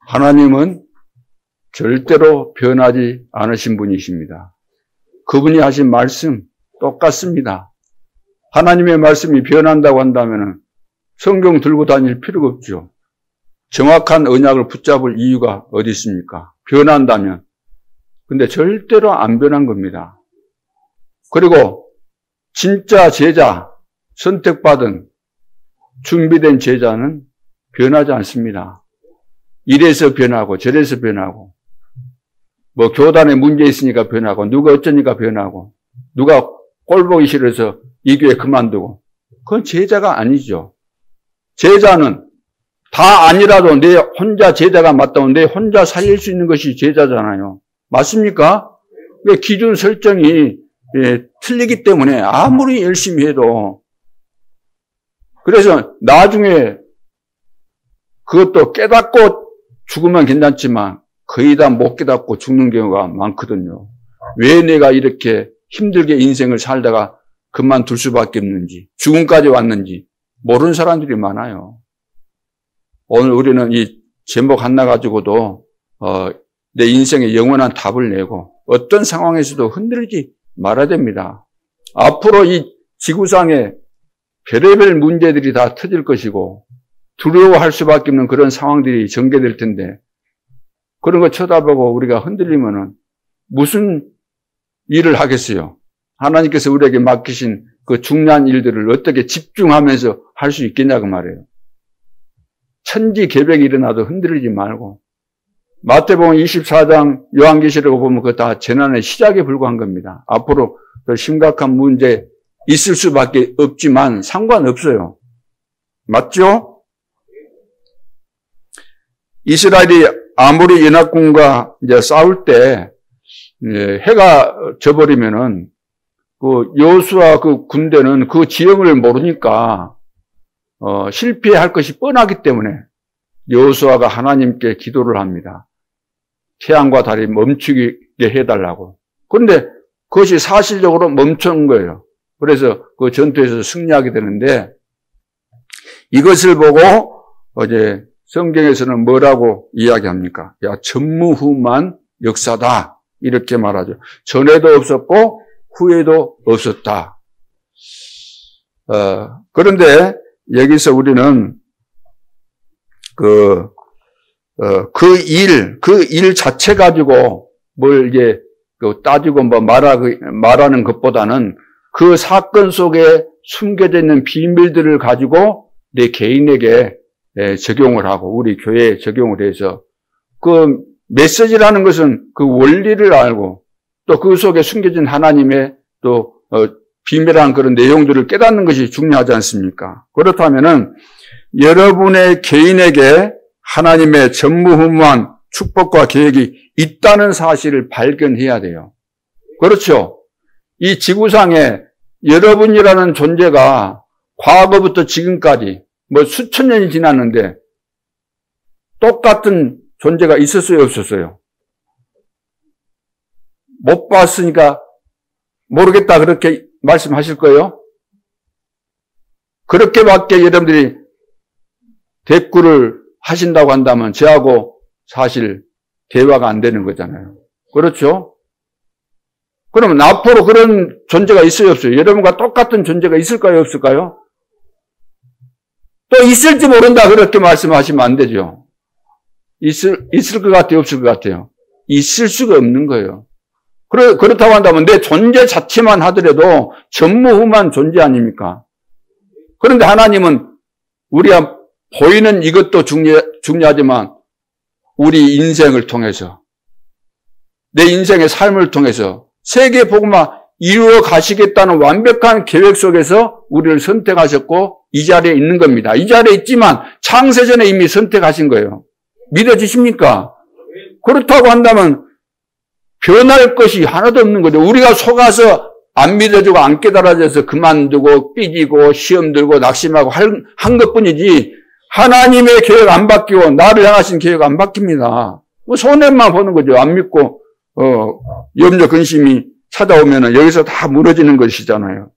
하나님은 절대로 변하지 않으신 분이십니다. 그분이 하신 말씀 똑같습니다. 하나님의 말씀이 변한다고 한다면 성경 들고 다닐 필요가 없죠. 정확한 언약을 붙잡을 이유가 어디 있습니까? 변한다면. 근데 절대로 안 변한 겁니다. 그리고 진짜 제자, 선택받은 준비된 제자는 변하지 않습니다. 이래서 변하고 저래서 변하고 뭐 교단에 문제 있으니까 변하고 누가 어쩌니까 변하고 누가 꼴 보기 싫어서 이 교회 그만두고 그건 제자가 아니죠. 제자는 다 아니라도 내 혼자 제자가 맞다고 내 혼자 살릴 수 있는 것이 제자잖아요. 맞습니까? 기준 설정이 틀리기 때문에 아무리 열심히 해도 그래서 나중에 그것도 깨닫고 죽으면 괜찮지만 거의 다 못 깨닫고 죽는 경우가 많거든요. 왜 내가 이렇게 힘들게 인생을 살다가 그만둘 수밖에 없는지 죽음까지 왔는지 모르는 사람들이 많아요. 오늘 우리는 이 제목 하나 가지고도 내 인생에 영원한 답을 내고 어떤 상황에서도 흔들리지 말아야 됩니다. 앞으로 이 지구상에 별의별 문제들이 다 터질 것이고 두려워할 수밖에 없는 그런 상황들이 전개될 텐데 그런 거 쳐다보고 우리가 흔들리면은 무슨 일을 하겠어요? 하나님께서 우리에게 맡기신 그 중요한 일들을 어떻게 집중하면서 할 수 있겠냐 그 말이에요. 천지개벽이 일어나도 흔들리지 말고 마태복음 24장 요한계시록 보면 그거 다 재난의 시작에 불과한 겁니다. 앞으로 더 심각한 문제 있을 수밖에 없지만 상관없어요. 맞죠? 이스라엘이 아무리 연합군과 이제 싸울 때 해가 져버리면은 그 여호수아 그 군대는 그 지형을 모르니까 실패할 것이 뻔하기 때문에 여호수아가 하나님께 기도를 합니다. 태양과 달이 멈추게 해달라고. 그런데 그것이 사실적으로 멈춘 거예요. 그래서 그 전투에서 승리하게 되는데 이것을 보고 어제 성경에서는 뭐라고 이야기합니까? 야, 전무후무한 역사다. 이렇게 말하죠. 전에도 없었고 후에도 없었다. 그런데 여기서 우리는 그 일 자체 가지고 뭘 이게 따지고 뭐 말하는 것보다는 그 사건 속에 숨겨져 있는 비밀들을 가지고 내 개인에게 적용을 하고 우리 교회에 적용을 해서 그 메시지라는 것은 그 원리를 알고 또 그 속에 숨겨진 하나님의 또 비밀한 그런 내용들을 깨닫는 것이 중요하지 않습니까? 그렇다면은 여러분의 개인에게 하나님의 전무후무한 축복과 계획이 있다는 사실을 발견해야 돼요. 그렇죠? 이 지구상에 여러분이라는 존재가 과거부터 지금까지 뭐 수천 년이 지났는데 똑같은 존재가 있었어요, 없었어요? 못 봤으니까 모르겠다 그렇게 말씀하실 거예요? 그렇게밖에 여러분들이 대꾸를 하신다고 한다면 저하고 사실 대화가 안 되는 거잖아요. 그렇죠? 그러면 앞으로 그런 존재가 있어요, 없어요? 여러분과 똑같은 존재가 있을까요, 없을까요? 또 있을지 모른다 그렇게 말씀하시면 안 되죠. 있을 것 같아요, 없을 것 같아요? 있을 수가 없는 거예요. 그렇다고 한다면 내 존재 자체만 하더라도 전무후무한 존재 아닙니까? 그런데 하나님은 우리가 보이는 이것도 중요하지만 우리 인생을 통해서 내 인생의 삶을 통해서 세계 복음화 이루어 가시겠다는 완벽한 계획 속에서 우리를 선택하셨고 이 자리에 있는 겁니다. 이 자리에 있지만 창세전에 이미 선택하신 거예요. 믿어지십니까? 그렇다고 한다면 변할 것이 하나도 없는 거죠. 우리가 속아서 안 믿어주고 안 깨달아져서 그만두고 삐지고 시험 들고 낙심하고 한 것뿐이지 하나님의 계획 안 바뀌고 나를 향하신 계획 안 바뀝니다. 뭐 손해만 보는 거죠. 안 믿고 염려 근심이 찾아오면은 여기서 다 무너지는 것이잖아요.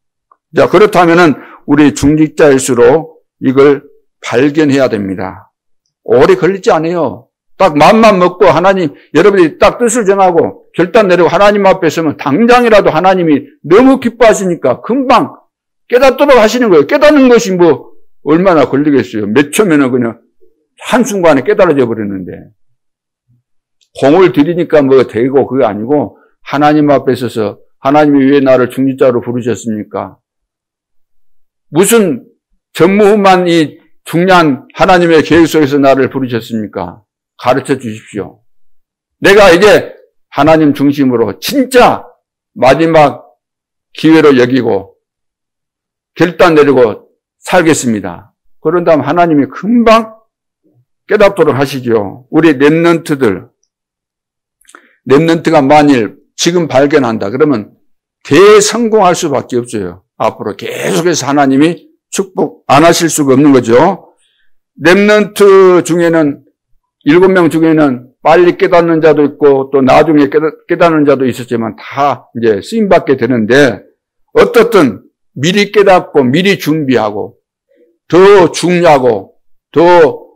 자, 그렇다면은 우리 중직자일수록 이걸 발견해야 됩니다. 오래 걸리지 않아요. 딱 마음만 먹고 하나님, 여러분들이 딱 뜻을 정하고 결단 내리고 하나님 앞에 서면 당장이라도 하나님이 너무 기뻐하시니까 금방 깨닫도록 하시는 거예요. 깨닫는 것이 뭐 얼마나 걸리겠어요. 몇 초면은 그냥 한순간에 깨달아져 버리는데. 공을 들이니까 뭐 되고 그게 아니고 하나님 앞에 서서 하나님이 왜 나를 중직자로 부르셨습니까? 무슨 전무후무한 이 중요한 하나님의 계획 속에서 나를 부르셨습니까? 가르쳐 주십시오. 내가 이제 하나님 중심으로 진짜 마지막 기회로 여기고 결단 내리고 살겠습니다. 그런 다음 하나님이 금방 깨닫도록 하시죠. 우리 렘넌트가 만일 지금 발견한다 그러면 대성공할 수밖에 없어요. 앞으로 계속해서 하나님이 축복 안 하실 수가 없는 거죠. 렘넌트 중에는 7명 중에는 빨리 깨닫는 자도 있고 또 나중에 깨닫는 자도 있었지만 다 이제 쓰임받게 되는데 어떻든 미리 깨닫고 미리 준비하고 더 중요하고 더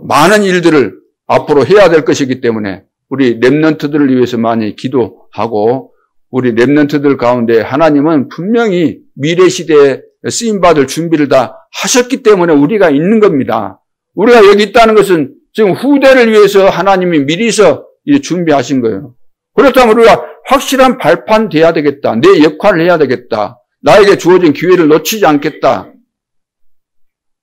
많은 일들을 앞으로 해야 될 것이기 때문에 우리 렘넌트들을 위해서 많이 기도하고 우리 렘넌트들 가운데 하나님은 분명히 미래 시대에 쓰임받을 준비를 다 하셨기 때문에 우리가 있는 겁니다. 우리가 여기 있다는 것은 지금 후대를 위해서 하나님이 미리서 준비하신 거예요. 그렇다면 우리가 확실한 발판 돼야 되겠다. 내 역할을 해야 되겠다. 나에게 주어진 기회를 놓치지 않겠다.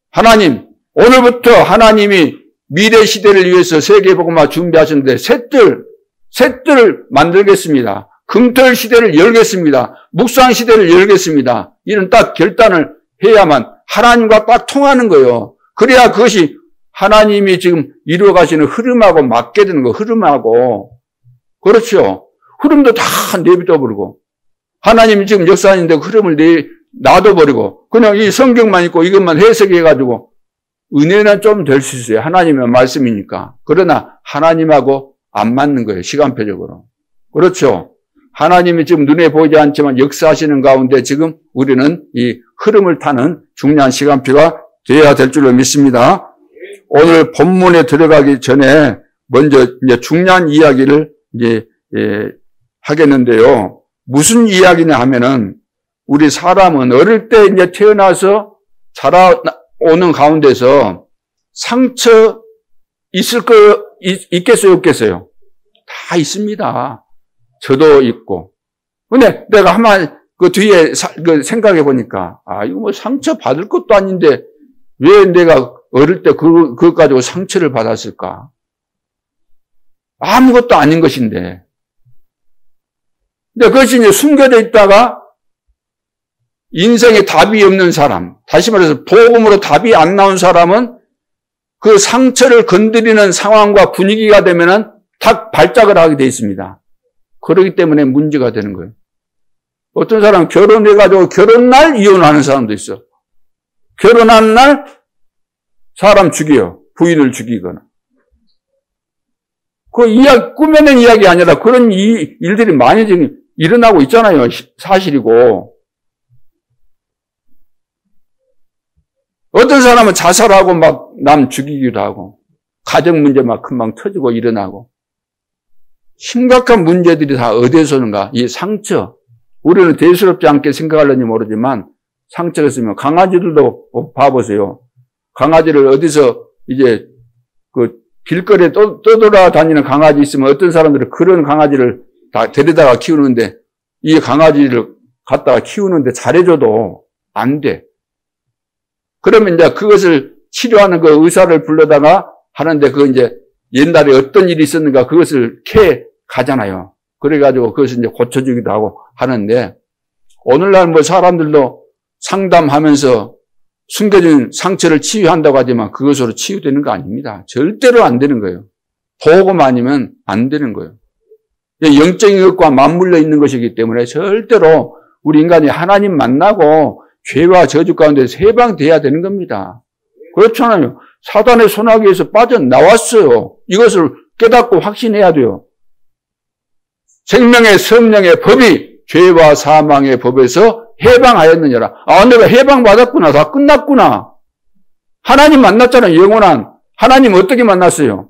하나님, 오늘부터 하나님이 미래 시대를 위해서 세계복음화 준비하셨는데 셋들을 만들겠습니다. 금토일 시대를 열겠습니다. 묵상 시대를 열겠습니다. 이런 딱 결단을 해야만 하나님과 딱 통하는 거예요. 그래야 그것이 하나님이 지금 이루어 가시는 흐름하고 맞게 되는 거, 흐름하고. 그렇죠. 흐름도 다 내비둬 버리고. 하나님이 지금 역사하는데 흐름을 놔둬 버리고. 그냥 이 성경만 읽고 이것만 해석해 가지고 은혜는 좀 될 수 있어요. 하나님의 말씀이니까. 그러나 하나님하고 안 맞는 거예요. 시간표적으로. 그렇죠. 하나님이 지금 눈에 보이지 않지만 역사하시는 가운데 지금 우리는 이 흐름을 타는 중요한 시간표가 되어야 될 줄로 믿습니다. 오늘 본문에 들어가기 전에 먼저 이제 중요한 이야기를 이제 하겠는데요. 무슨 이야기냐 하면은 우리 사람은 어릴 때 이제 태어나서 자라오는 가운데서 상처 있겠어요, 없겠어요? 다 있습니다. 저도 있고. 근데 내가 한번 그 뒤에 생각해 보니까, 이거 뭐 상처 받을 것도 아닌데 왜 내가 어릴 때 그것 가지고 상처를 받았을까? 아무것도 아닌 것인데. 근데 그것이 이제 숨겨져 있다가 인생에 답이 없는 사람, 다시 말해서 복음으로 답이 안 나온 사람은 그 상처를 건드리는 상황과 분위기가 되면은 탁 발작을 하게 돼 있습니다. 그렇기 때문에 문제가 되는 거예요. 어떤 사람은 결혼해가지고 결혼날 이혼하는 사람도 있어. 결혼하는 날 사람 죽여요. 부인을 죽이거나. 그 꾸며낸 이야기 아니라 그런 일들이 많이 지금 일어나고 있잖아요. 사실이고. 어떤 사람은 자살하고 막 남 죽이기도 하고, 가정 문제 막 금방 터지고 일어나고. 심각한 문제들이 다 어디에서 오는가? 이 상처. 우리는 대수롭지 않게 생각하려니 모르지만 상처가 있으면 강아지들도 봐보세요. 강아지를 어디서 이제 그 길거리에 떠돌아다니는 강아지 있으면 어떤 사람들은 그런 강아지를 다 데려다가 키우는데 이 강아지를 갖다가 키우는데 잘해줘도 안 돼. 그러면 이제 그것을 치료하는 그 의사를 불러다가 하는데 그 이제 옛날에 어떤 일이 있었는가 그것을 캐 가잖아요. 그래가지고 그것을 이제 고쳐주기도 하고 하는데 오늘날 뭐 사람들도 상담하면서 숨겨진 상처를 치유한다고 하지만 그것으로 치유되는 거 아닙니다. 절대로 안 되는 거예요. 복음 아니면 안 되는 거예요. 영적인 것과 맞물려 있는 것이기 때문에 절대로 우리 인간이 하나님 만나고 죄와 저주 가운데서 해방돼야 되는 겁니다. 그렇잖아요. 사단의 손아귀에서 빠져나왔어요. 이것을 깨닫고 확신해야 돼요. 생명의 성령의 법이 죄와 사망의 법에서 해방하였느냐라. 내가 해방받았구나. 다 끝났구나. 하나님 만났잖아요. 영원한. 하나님 어떻게 만났어요?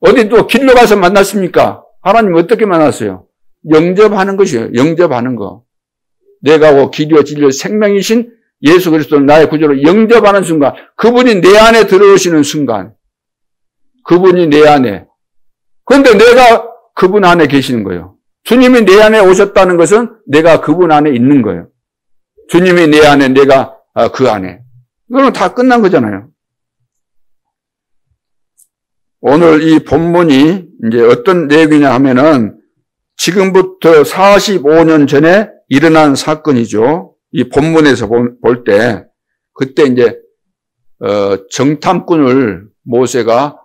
어디 또 길로 가서 만났습니까? 하나님 어떻게 만났어요? 영접하는 것이에요. 영접하는 거. 내가 길이요 진리요 생명이신 예수 그리스도를 나의 구주로 영접하는 순간, 그분이 내 안에 들어오시는 순간, 그분이 내 안에. 그런데 내가 그분 안에 계시는 거예요. 주님이 내 안에 오셨다는 것은 내가 그분 안에 있는 거예요. 주님이 내 안에, 내가 그 안에. 이거는 다 끝난 거잖아요. 오늘 이 본문이 이제 어떤 내용이냐 하면은 지금부터 45년 전에 일어난 사건이죠. 이 본문에서 볼 때, 그때 이제, 정탐꾼을 모세가,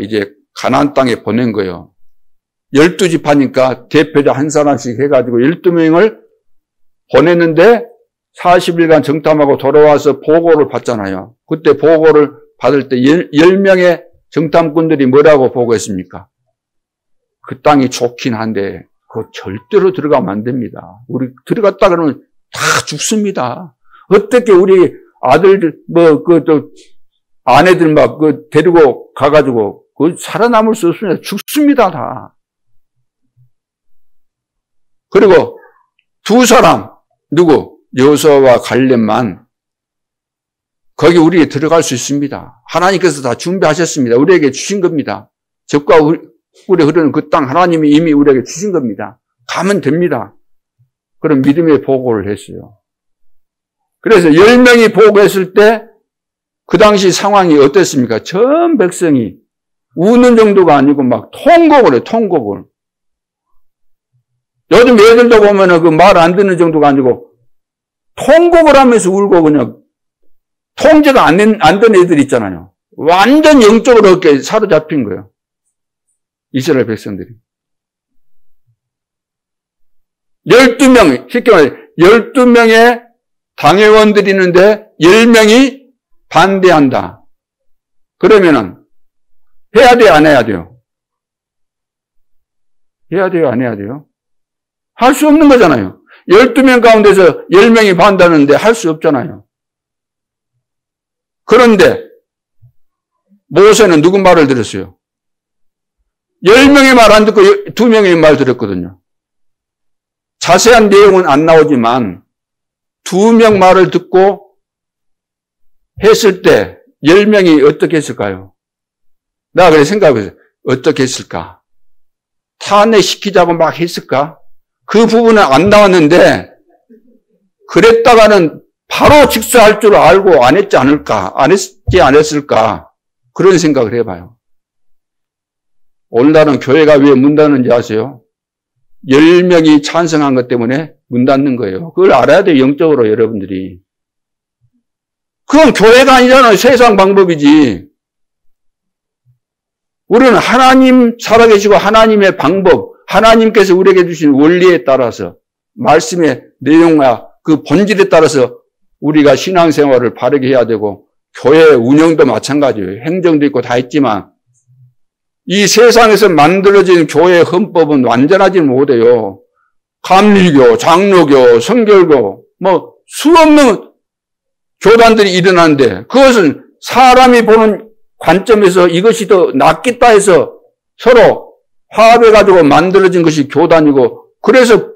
이제 가나안 땅에 보낸 거예요. 12지파니까 대표자 한 사람씩 해가지고 12명을 보냈는데 40일간 정탐하고 돌아와서 보고를 받잖아요. 그때 보고를 받을 때 10명의 정탐꾼들이 뭐라고 보고했습니까? 그 땅이 좋긴 한데 그거 절대로 들어가면 안 됩니다. 우리 들어갔다 그러면 다 죽습니다. 어떻게 우리 아들들 아내들 데리고 가가지고 살아남을 수 없습니다. 죽습니다 다. 그리고 두 사람 누구? 여호수아와 갈렙만 거기 우리에 들어갈 수 있습니다. 하나님께서 다 준비하셨습니다. 우리에게 주신 겁니다. 적과 꿀에 흐르는 그 땅 하나님이 이미 우리에게 주신 겁니다. 가면 됩니다. 그런 믿음의 보고를 했어요. 그래서 10명이 보고했을 때 그 당시 상황이 어땠습니까? 전 백성이 우는 정도가 아니고 막 통곡을 해요. 통곡을. 요즘 애들도 보면은 그 말 안 듣는 정도가 아니고 통곡을 하면서 울고 그냥 통제가 안 된 애들 있잖아요. 완전 영적으로 이렇게 사로잡힌 거예요. 이스라엘 백성들이. 12명, 쉽게 말해 12명의 당회원들이 있는데 10명이 반대한다. 그러면은 해야 돼요, 안 해야 돼요? 해야 돼요, 안 해야 돼요? 할 수 없는 거잖아요. 12명 가운데서 10명이 반대하는데 할 수 없잖아요. 그런데 모세는 누구 말을 들었어요? 10명의 말 안 듣고 2명의 말 들었거든요. 자세한 내용은 안 나오지만 2명 말을 듣고 했을 때 10명이 어떻게 했을까요? 내가 그래 생각해봤어요. 어떻게 했을까? 탄핵시키자고 막 했을까? 그 부분은 안 나왔는데 그랬다가는 바로 직수할 줄 알고 안 했지 않을까? 안 했지 않았을까? 그런 생각을 해봐요. 오늘날은 교회가 왜 문 닫는지 아세요? 10명이 찬성한 것 때문에 문 닫는 거예요. 그걸 알아야 돼요, 영적으로 여러분들이. 그건 교회가 아니잖아요. 세상 방법이지. 우리는 하나님 살아계시고 하나님의 방법, 하나님께서 우리에게 주신 원리에 따라서 말씀의 내용과 그 본질에 따라서 우리가 신앙생활을 바르게 해야 되고 교회 운영도 마찬가지예요. 행정도 있고 다 있지만 이 세상에서 만들어진 교회의 헌법은 완전하지 못해요. 감리교, 장로교, 성결교 수없는 교단들이 일어나는데 그것은 사람이 보는 관점에서 이것이 더 낫겠다 해서 서로 화합해가지고 만들어진 것이 교단이고 그래서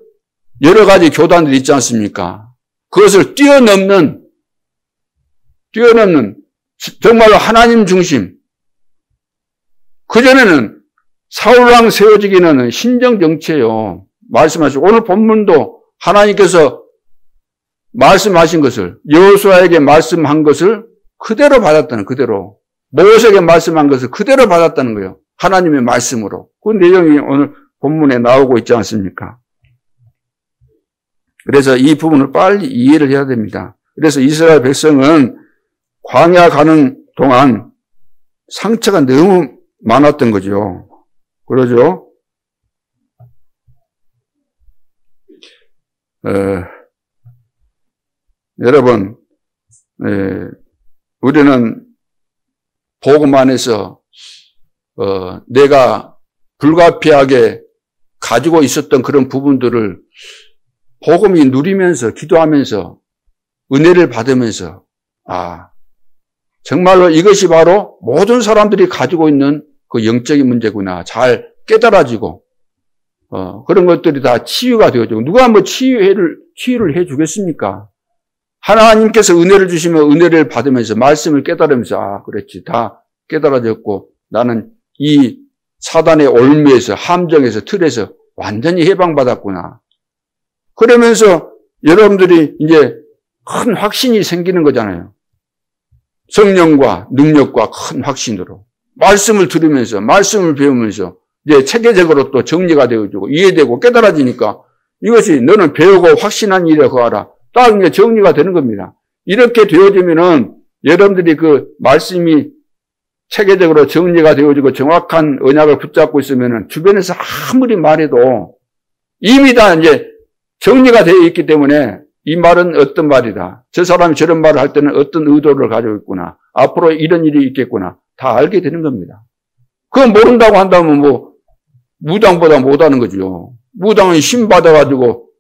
여러 가지 교단들이 있지 않습니까? 그것을 뛰어넘는 정말로 하나님 중심. 그전에는 사울왕 세워지기 전에는 신정정치예요. 말씀하시고 오늘 본문도 하나님께서 말씀하신 것을 여호수아에게 말씀한 것을 그대로 받았다는 그대로 모세에게 말씀한 것을 그대로 받았다는 거예요. 하나님의 말씀으로. 그 내용이 오늘 본문에 나오고 있지 않습니까? 그래서 이 부분을 빨리 이해를 해야 됩니다. 그래서 이스라엘 백성은 광야 가는 동안 상처가 너무 많았던 거죠. 그러죠? 여러분, 우리는 복음 안에서 내가 불가피하게 가지고 있었던 그런 부분들을 복음이 누리면서 기도하면서 은혜를 받으면서 정말로 이것이 바로 모든 사람들이 가지고 있는 그 영적인 문제구나 잘 깨달아지고 그런 것들이 다 치유가 되어지고 누가 뭐 치유를 해주겠습니까? 하나님께서 은혜를 주시면 은혜를 받으면서 말씀을 깨달으면서 아 그렇지 다 깨달아졌고 나는 이 사단의 올무에서 함정에서 틀에서 완전히 해방받았구나. 그러면서 여러분들이 이제 큰 확신이 생기는 거잖아요. 성령과 능력과 큰 확신으로 말씀을 들으면서 말씀을 배우면서 이제 체계적으로 또 정리가 되어지고 이해되고 깨달아지니까 이것이 너는 배우고 확신한 일에 거하라. 딱 이제 정리가 되는 겁니다. 이렇게 되어지면은 여러분들이 그 말씀이 체계적으로 정리가 되어지고 정확한 언약을 붙잡고 있으면은 주변에서 아무리 말해도 이미 다 이제 정리가 되어 있기 때문에 이 말은 어떤 말이다. 저 사람이 저런 말을 할 때는 어떤 의도를 가지고 있구나. 앞으로 이런 일이 있겠구나. 다 알게 되는 겁니다. 그건 모른다고 한다면 뭐 무당보다 못하는 거죠. 무당은 힘 받아가지고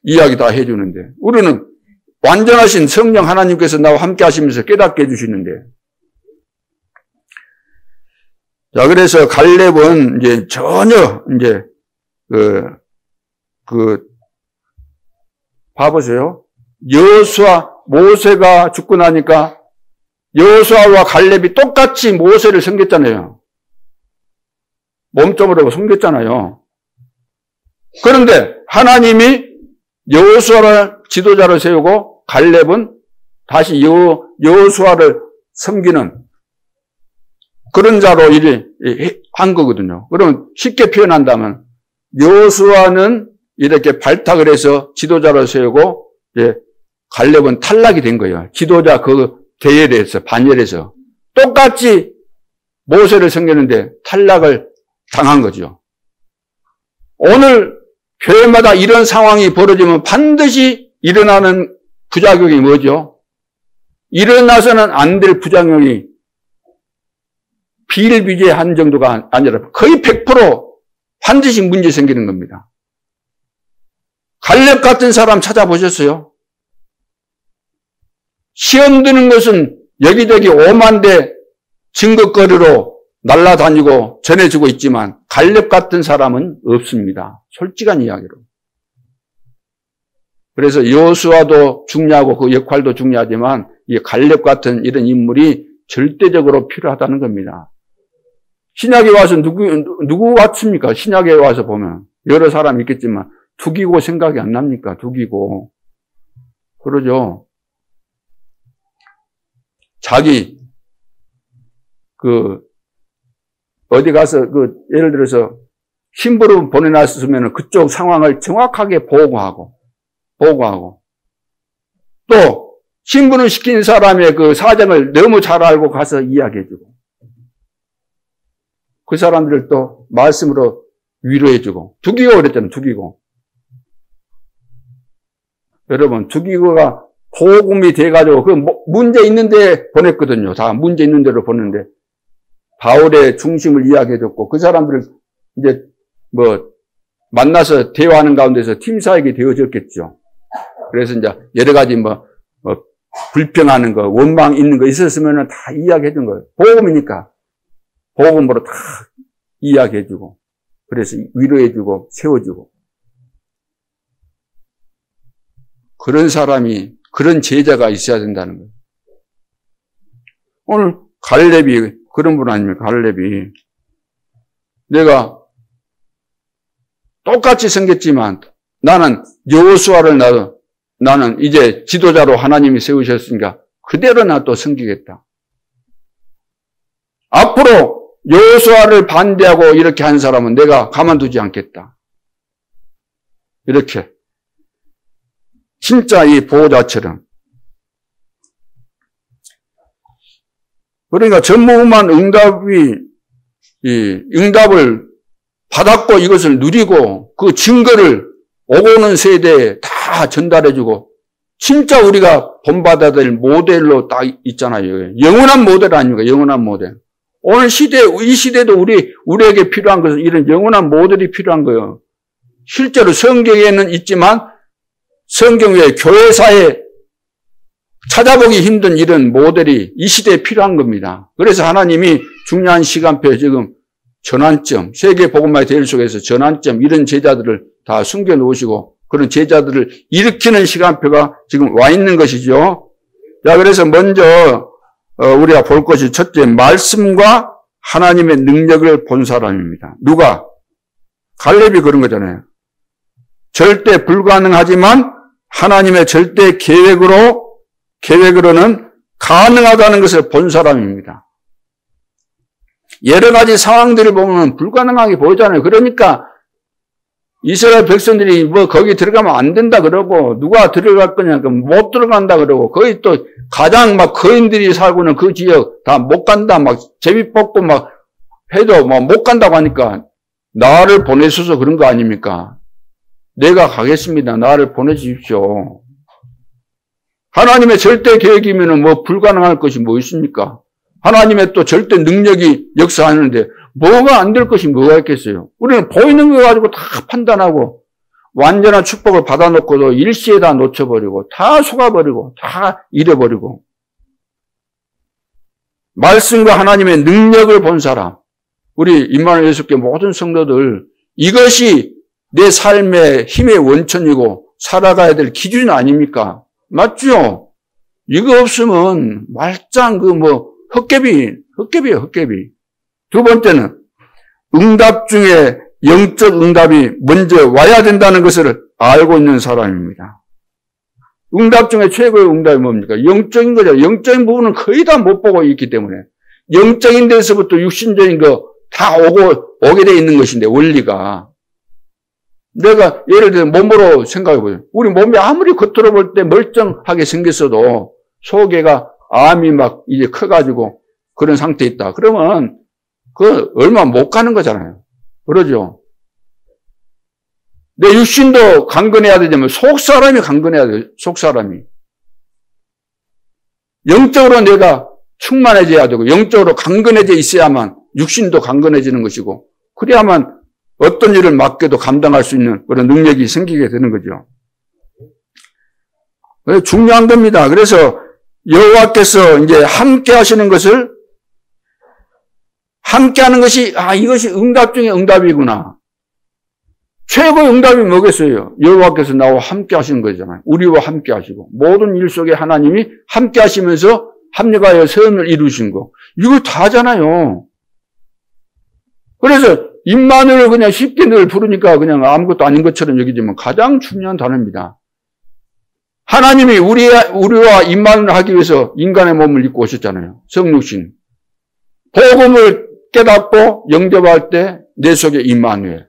이야기 다 해주는데 우리는 완전하신 성령 하나님께서 나와 함께 하시면서 깨닫게 해주시는데 자 그래서 갈렙은 이제 전혀 이제 봐보세요. 여호수아 모세가 죽고 나니까 여호수아와 갈렙이 똑같이 모세를 섬겼잖아요. 몸종으로 섬겼잖아요. 그런데 하나님이 여호수아를 지도자로 세우고 갈렙은 다시 여호수아를 섬기는 그런 자로 이제 한 거거든요. 그러면 쉽게 표현한다면 여호수아는 이렇게 발탁을 해서 지도자로 세우고 이제 갈렙은 탈락이 된 거예요. 지도자 그 대열에서 반열에서 똑같이 모세를 섬겼는데 탈락을 당한 거죠. 오늘 교회마다 이런 상황이 벌어지면 반드시 일어나는 부작용이 뭐죠? 일어나서는 안 될 부작용이 비일비재한 정도가 아니라 거의 100% 반드시 문제 생기는 겁니다. 갈렙 같은 사람 찾아보셨어요? 시험 드는 것은 여기저기 오만대 증거거리로 날아다니고 전해지고 있지만 갈렙 같은 사람은 없습니다. 솔직한 이야기로. 그래서 여호수아도 중요하고 그 역할도 중요하지만 이 갈렙 같은 이런 인물이 절대적으로 필요하다는 겁니다. 신약에 와서 누구 같습니까? 신약에 와서 보면 여러 사람이 있겠지만 두기고 생각이 안 납니까? 두기고. 그러죠. 자기 어디 가서 예를 들어서 신부를 보내놨으면 그쪽 상황을 정확하게 보고하고 또 신부를 시킨 사람의 그 사정을 너무 잘 알고 가서 이야기해주고 그 사람들을 또 말씀으로 위로해주고 두기고 그랬잖아요. 두기고. 여러분 두기고가 복음이 돼가지고 그 문제 있는데 보냈거든요. 다 문제 있는 대로 보냈는데 바울의 중심을 이야기해줬고 그 사람들을 이제 만나서 대화하는 가운데서 팀사역이 되어졌겠죠. 그래서 이제 여러 가지 불평하는 거, 원망 있는 거 있었으면 다 이야기해준 거예요. 복음이니까 복음으로 다 이야기해주고 그래서 위로해주고 세워주고 그런 사람이 그런 제자가 있어야 된다는 거예요. 오늘 갈렙이 그런 분 아닙니까? 갈렙이 내가 똑같이 생겼지만 나는 여호수아를 나는 이제 지도자로 하나님이 세우셨으니까 그대로 나 또 섬기겠다. 앞으로 여호수아를 반대하고 이렇게 한 사람은 내가 가만두지 않겠다. 이렇게 진짜 이 보호자처럼. 그러니까 전무후무한 응답을 받았고 이것을 누리고 그 증거를 오고 오는 세대에 다 전달해주고 진짜 우리가 본받아야 될 모델로 딱 있잖아요. 영원한 모델 아닙니까? 영원한 모델. 오늘 이 시대도 우리에게 필요한 것은 이런 영원한 모델이 필요한 거예요. 실제로 성경에는 있지만 성경 외에 교회사에 찾아보기 힘든 이런 모델이 이 시대에 필요한 겁니다. 그래서 하나님이 중요한 시간표에 지금 전환점, 세계 복음화의 대열 속에서 전환점, 이런 제자들을 다 숨겨 놓으시고 그런 제자들을 일으키는 시간표가 지금 와 있는 것이죠. 자, 그래서 먼저 우리가 볼 것이 첫째, 말씀과 하나님의 능력을 본 사람입니다. 누가? 갈렙이 그런 거잖아요. 절대 불가능하지만 하나님의 절대 계획으로는 가능하다는 것을 본 사람입니다. 여러 가지 상황들을 보면 불가능하게 보이잖아요. 그러니까 이스라엘 백성들이 뭐 거기 들어가면 안 된다 그러고 누가 들어갈 거냐 못 들어간다 그러고 거기 또 가장 막 거인들이 살고 있는 그 지역 다 못 간다 막 제비 뽑고 막 해도 막 못 간다고 하니까 나를 보내셔서 그런 거 아닙니까? 내가 가겠습니다. 나를 보내주십시오. 하나님의 절대 계획이면 뭐 불가능할 것이 뭐 있습니까? 하나님의 또 절대 능력이 역사하는데 뭐가 안 될 것이 뭐가 있겠어요? 우리는 보이는 거 가지고 다 판단하고 완전한 축복을 받아놓고도 일시에 다 놓쳐버리고 다 속아버리고 다 잃어버리고 말씀과 하나님의 능력을 본 사람, 우리 임마누엘 예수께 모든 성도들 이것이 내 삶의 힘의 원천이고 살아가야 될 기준 아닙니까? 맞죠? 이거 없으면 말짱 헛개비예요, 헛개비. 두 번째는 응답 중에 영적 응답이 먼저 와야 된다는 것을 알고 있는 사람입니다. 응답 중에 최고의 응답이 뭡니까? 영적인 거죠. 영적인 부분은 거의 다 못 보고 있기 때문에 영적인 데서부터 육신적인 거 다 오게 돼 있는 것인데 원리가. 내가 예를 들어 몸으로 생각해 보세요. 우리 몸이 아무리 겉으로 볼 때 멀쩡하게 생겼어도 속에가 암이 막 이제 커가지고 그런 상태에 있다. 그러면 얼마 못 가는 거잖아요. 그러죠? 내 육신도 강건해야 되지만 속 사람이 강건해야 돼요. 속 사람이. 영적으로 내가 충만해져야 되고 영적으로 강건해져 있어야만 육신도 강건해지는 것이고 그래야만 어떤 일을 맡겨도 감당할 수 있는 그런 능력이 생기게 되는 거죠. 중요한 겁니다. 그래서 여호와께서 이제 함께 하시는 것을 함께 하는 것이 이것이 응답 중에 응답이구나. 최고의 응답이 뭐겠어요? 여호와께서 나와 함께 하시는 거잖아요. 우리와 함께 하시고 모든 일 속에 하나님이 함께 하시면서 합력하여 선을 이루신 거. 이거 다잖아요. 그래서 임마누엘을 그냥 쉽게 늘 부르니까 그냥 아무것도 아닌 것처럼 여기지만 가장 중요한 단어입니다. 하나님이 우리와 임마누엘을 하기 위해서 인간의 몸을 입고 오셨잖아요. 성육신. 복음을 깨닫고 영접할 때 내 속에 임마누엘.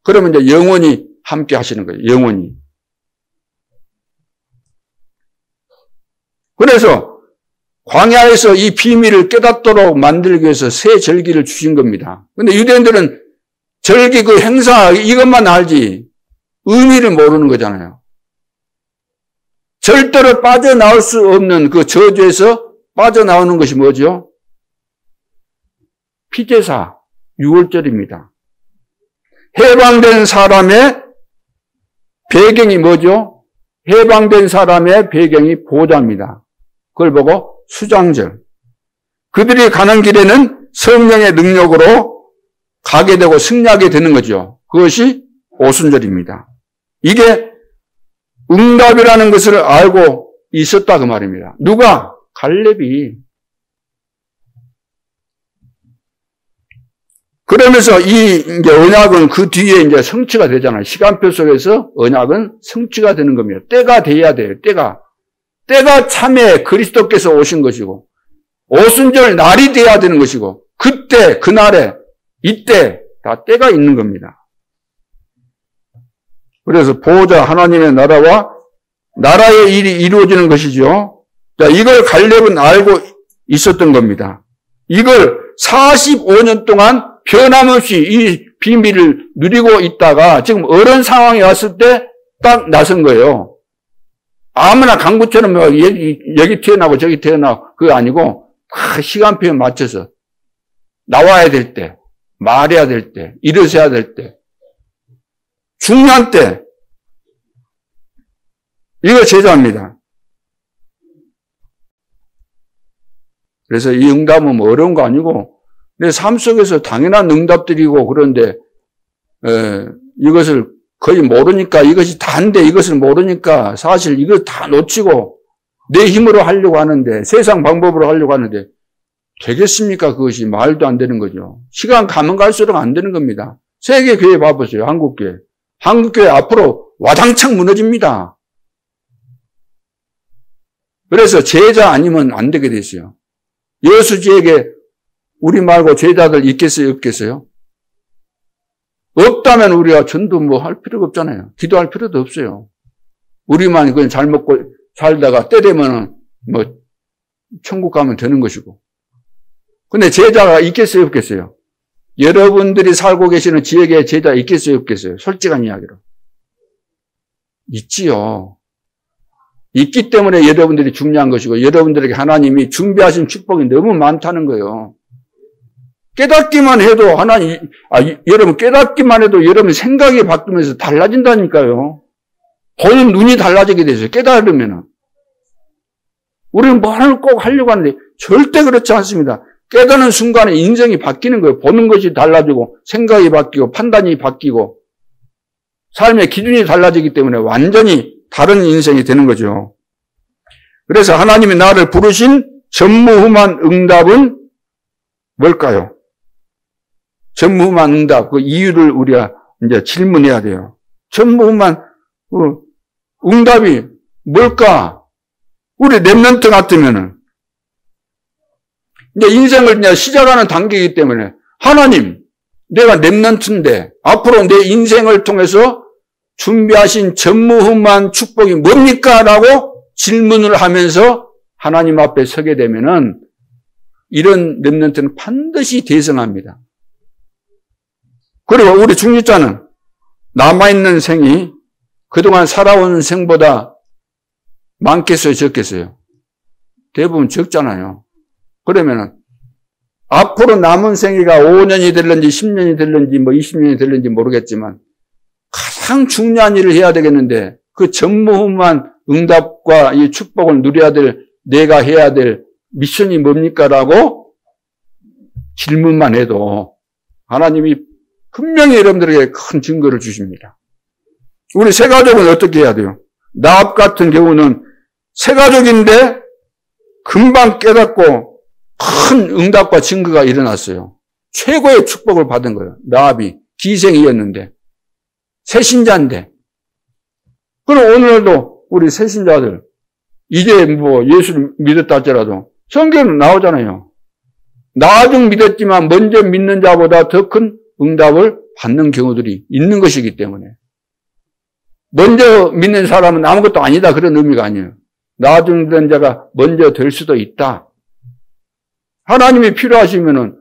그러면 이제 영원히 함께 하시는 거예요. 영원히. 그래서 광야에서 이 비밀을 깨닫도록 만들기 위해서 새 절기를 주신 겁니다. 근데 유대인들은 절기 그 행사 이것만 알지 의미를 모르는 거잖아요. 절대로 빠져나올 수 없는 그 저주에서 빠져나오는 것이 뭐죠? 피제사 6월절입니다. 해방된 사람의 배경이 뭐죠? 해방된 사람의 배경이 보호자입니다. 그걸 보고 수장절. 그들이 가는 길에는 성령의 능력으로 가게 되고 승리하게 되는 거죠. 그것이 오순절입니다. 이게 응답이라는 것을 알고 있었다 그 말입니다. 누가? 갈렙이. 그러면서 이제 언약은 그 뒤에 이제 성취가 되잖아요. 시간표 속에서 언약은 성취가 되는 겁니다. 때가 돼야 돼요. 때가 참에 그리스도께서 오신 것이고 오순절 날이 돼야 되는 것이고 그때 그날에 이때 다 때가 있는 겁니다. 그래서 보호자 하나님의 나라와 나라의 일이 이루어지는 것이죠. 자, 이걸 갈렙은 알고 있었던 겁니다. 이걸 45년 동안 변함없이 이 비밀을 누리고 있다가 지금 어려운 상황이 왔을 때 딱 나선 거예요. 아무나 강구처럼 여기 튀어나오고 저기 튀어나오고 그거 아니고 다 시간표에 맞춰서 나와야 될 때, 말해야 될 때, 일어서야 될 때, 중요한 때 이거 제자입니다. 그래서 이 응답은 뭐 어려운 거 아니고 내 삶 속에서 당연한 응답들이고 그런데 이것을 거의 모르니까 이것이 다인데 이것을 모르니까 사실 이걸 다 놓치고 내 힘으로 하려고 하는데 세상 방법으로 하려고 하는데 되겠습니까? 그것이 말도 안 되는 거죠. 시간 가면 갈수록 안 되는 겁니다. 세계교회 봐보세요. 한국교회. 한국교회 앞으로 와당창 무너집니다. 그래서 제자 아니면 안 되게 됐어요. 여수지에게 우리 말고 제자들 있겠어요? 없겠어요? 없다면 우리가 전도 뭐 할 필요가 없잖아요. 기도할 필요도 없어요. 우리만 그냥 잘 먹고 살다가 때 되면 뭐 천국 가면 되는 것이고. 근데 제자가 있겠어요? 없겠어요? 여러분들이 살고 계시는 지역에 제자 있겠어요? 없겠어요? 솔직한 이야기로. 있지요. 있기 때문에 여러분들이 중요한 것이고 여러분들에게 하나님이 준비하신 축복이 너무 많다는 거예요. 깨닫기만 해도 여러분 깨닫기만 해도 여러분 생각이 바뀌면서 달라진다니까요. 보는 눈이 달라지게 되죠. 깨달으면은. 우리는 뭐를 꼭 하려고 하는데 절대 그렇지 않습니다. 깨닫는 순간에 인생이 바뀌는 거예요. 보는 것이 달라지고 생각이 바뀌고 판단이 바뀌고 삶의 기준이 달라지기 때문에 완전히 다른 인생이 되는 거죠. 그래서 하나님이 나를 부르신 전무후무한 응답은 뭘까요? 전무후무한 응답, 그 이유를 우리가 이제 질문해야 돼요. 전무후무한 응답이 뭘까? 우리 렘넌트 같으면은 이제 인생을 이제 시작하는 단계이기 때문에 하나님, 내가 렘넌트인데 앞으로 내 인생을 통해서 준비하신 전무후무한 축복이 뭡니까? 라고 질문을 하면서 하나님 앞에 서게 되면은 이런 렘넌트는 반드시 대성합니다. 그리고 우리 중직자는 남아있는 생이 그동안 살아온 생보다 많겠어요? 적겠어요? 대부분 적잖아요. 그러면은 앞으로 남은 생애가 5년이 될는지 10년이 될는지 뭐 20년이 될는지 모르겠지만 가장 중요한 일을 해야 되겠는데 그 전무후무한 응답과 이 축복을 누려야 될 내가 해야 될 미션이 뭡니까? 라고 질문만 해도 하나님이 분명히 여러분들에게 큰 증거를 주십니다. 우리 새가족은 어떻게 해야 돼요? 나합 같은 경우는 새가족인데 금방 깨닫고 큰 응답과 증거가 일어났어요. 최고의 축복을 받은 거예요. 나합이 기생이었는데 새신자인데. 그럼 오늘도 우리 새신자들 이제 뭐 예수를 믿었다 할지라도 성경은 나오잖아요. 나중 믿었지만 먼저 믿는 자보다 더 큰 응답을 받는 경우들이 있는 것이기 때문에 먼저 믿는 사람은 아무것도 아니다 그런 의미가 아니에요. 나중 믿는 자가 먼저 될 수도 있다. 하나님이 필요하시면은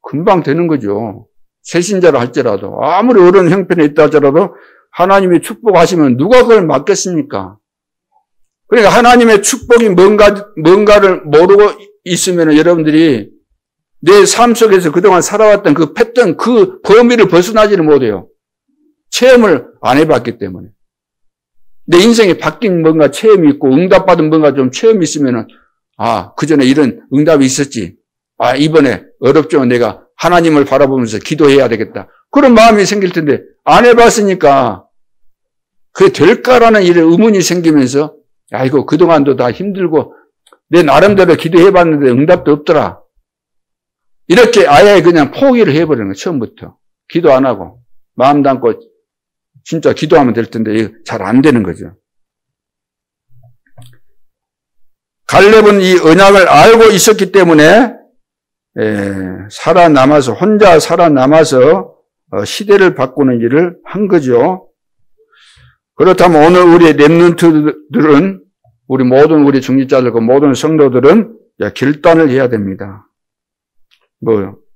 금방 되는 거죠. 새신자를 할지라도 아무리 어려운 형편에 있다 할지라도 하나님이 축복하시면 누가 그걸 막겠습니까? 그러니까 하나님의 축복이 뭔가를 모르고 있으면 여러분들이 내 삶 속에서 그동안 살아왔던 그 패턴, 그 범위를 벗어나지를 못해요. 체험을 안 해봤기 때문에. 내 인생에 바뀐 뭔가 체험이 있고 응답받은 뭔가 좀 체험이 있으면은 그 전에 이런 응답이 있었지. 이번에 어렵지만 내가 하나님을 바라보면서 기도해야 되겠다. 그런 마음이 생길 텐데 안 해봤으니까 그게 될까라는 이런 의문이 생기면서 이거 그동안도 다 힘들고 내 나름대로 기도해봤는데 응답도 없더라. 이렇게 아예 그냥 포기를 해버리는 거예요. 처음부터. 기도 안 하고 마음 담고 진짜 기도하면 될 텐데 잘 안 되는 거죠. 갈렙은 이 언약을 알고 있었기 때문에 혼자 살아남아서 시대를 바꾸는 일을 한 거죠. 그렇다면 오늘 우리 렘넌트들은 우리 중직자들과 모든 성도들은 결단을 해야 됩니다.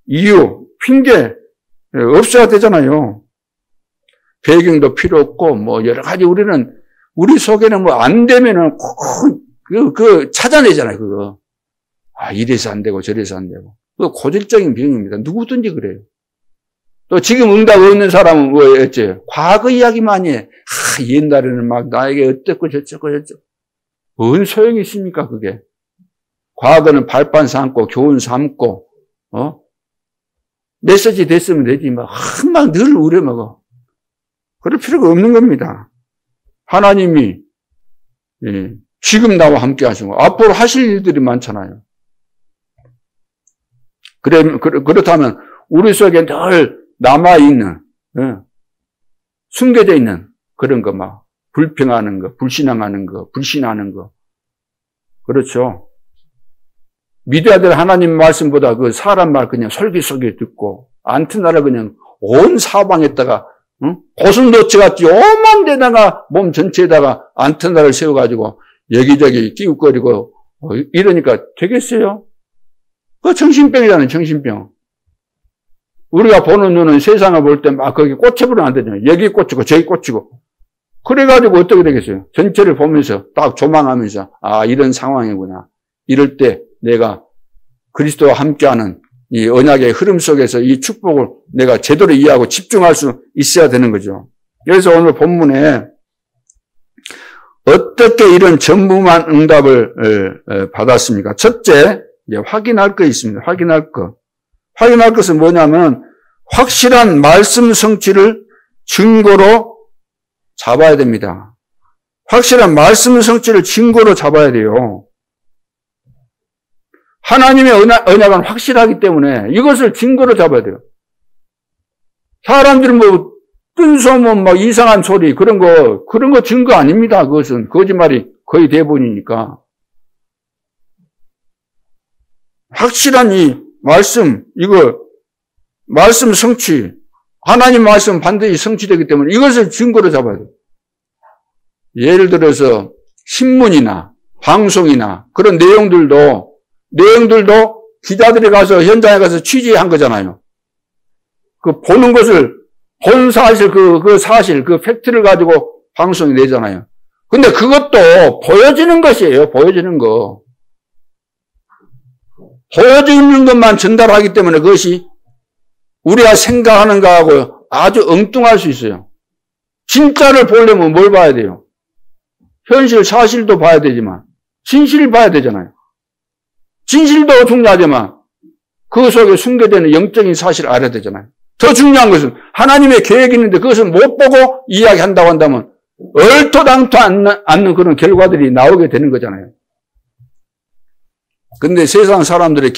이유, 핑계 없어야 되잖아요. 배경도 필요 없고 여러 가지 우리 속에는 안 되면은 꼭 찾아내잖아요. 그거 이래서 안 되고 저래서 안 되고 그거 고질적인 병입니다. 누구든지 그래요. 또 지금 응답 없는 사람은 어째 과거 이야기만 해. 옛날에는 막 나에게 어땠고 저쨌고 뭔 소용이 있습니까 그게. 과거는 발판 삼고 교훈 삼고 메시지 됐으면 되지. 막 늘 우려먹어. 그럴 필요가 없는 겁니다. 하나님이 지금 나와 함께 하시고 앞으로 하실 일들이 많잖아요. 그렇다면 우리 속에 늘 남아있는, 숨겨져 있는 그런 거 막 불평하는 거, 불신앙하는 거, 불신하는 거. 그렇죠. 믿어야 될 하나님 말씀보다 그 사람 말 그냥 솔깃솔깃 듣고 안테나를 그냥 온 사방에다가 고슴도치같이 오만 데다가 몸 전체에다가 안테나를 세워가지고 여기저기 끼웃거리고 이러니까 되겠어요? 그거 정신병이잖아요. 정신병. 우리가 보는 눈은 세상을 볼 때 막 거기 꽂혀버리면 안 되잖아요. 여기 꽂히고 저기 꽂히고. 그래가지고 어떻게 되겠어요? 전체를 보면서 딱 조망하면서 이런 상황이구나. 이럴 때 내가 그리스도와 함께하는 이 언약의 흐름 속에서 이 축복을 내가 제대로 이해하고 집중할 수 있어야 되는 거죠. 그래서 오늘 본문에 어떻게 이런 전무한 응답을 받았습니까? 첫째, 이제 확인할 거 있습니다. 확인할 거. 확인할 것은 뭐냐면 확실한 말씀 성취를 증거로 잡아야 됩니다. 확실한 말씀 성취를 증거로 잡아야 돼요. 하나님의 언약은 확실하기 때문에 이것을 증거로 잡아야 돼요. 사람들은 뭐 뜬소문 막 이상한 소리 그런 거 증거 아닙니다. 그것은 거짓말이 거의 대부분이니까. 확실한 이 말씀, 말씀 성취, 하나님 말씀 반드시 성취되기 때문에 이것을 증거로 잡아야 돼요. 예를 들어서 신문이나 방송이나 그런 내용들도 기자들이 가서 현장에 가서 취재한 거잖아요. 그 보는 것을 본 사실, 그 사실, 그 팩트를 가지고 방송이 내잖아요. 근데 그것도 보여지는 것이에요. 보여지는 거. 보여지는 것만 전달하기 때문에 그것이 우리가 생각하는 거하고 아주 엉뚱할 수 있어요. 진짜를 보려면 뭘 봐야 돼요? 현실, 사실도 봐야 되지만 진실을 봐야 되잖아요. 진실도 중요하지만 그 속에 숨겨져 있는 영적인 사실을 알아야 되잖아요. 더 중요한 것은 하나님의 계획이 있는데 그것을 못 보고 이야기한다고 한다면 얼토당토 않는 그런 결과들이 나오게 되는 거잖아요. 근데 세상 사람들의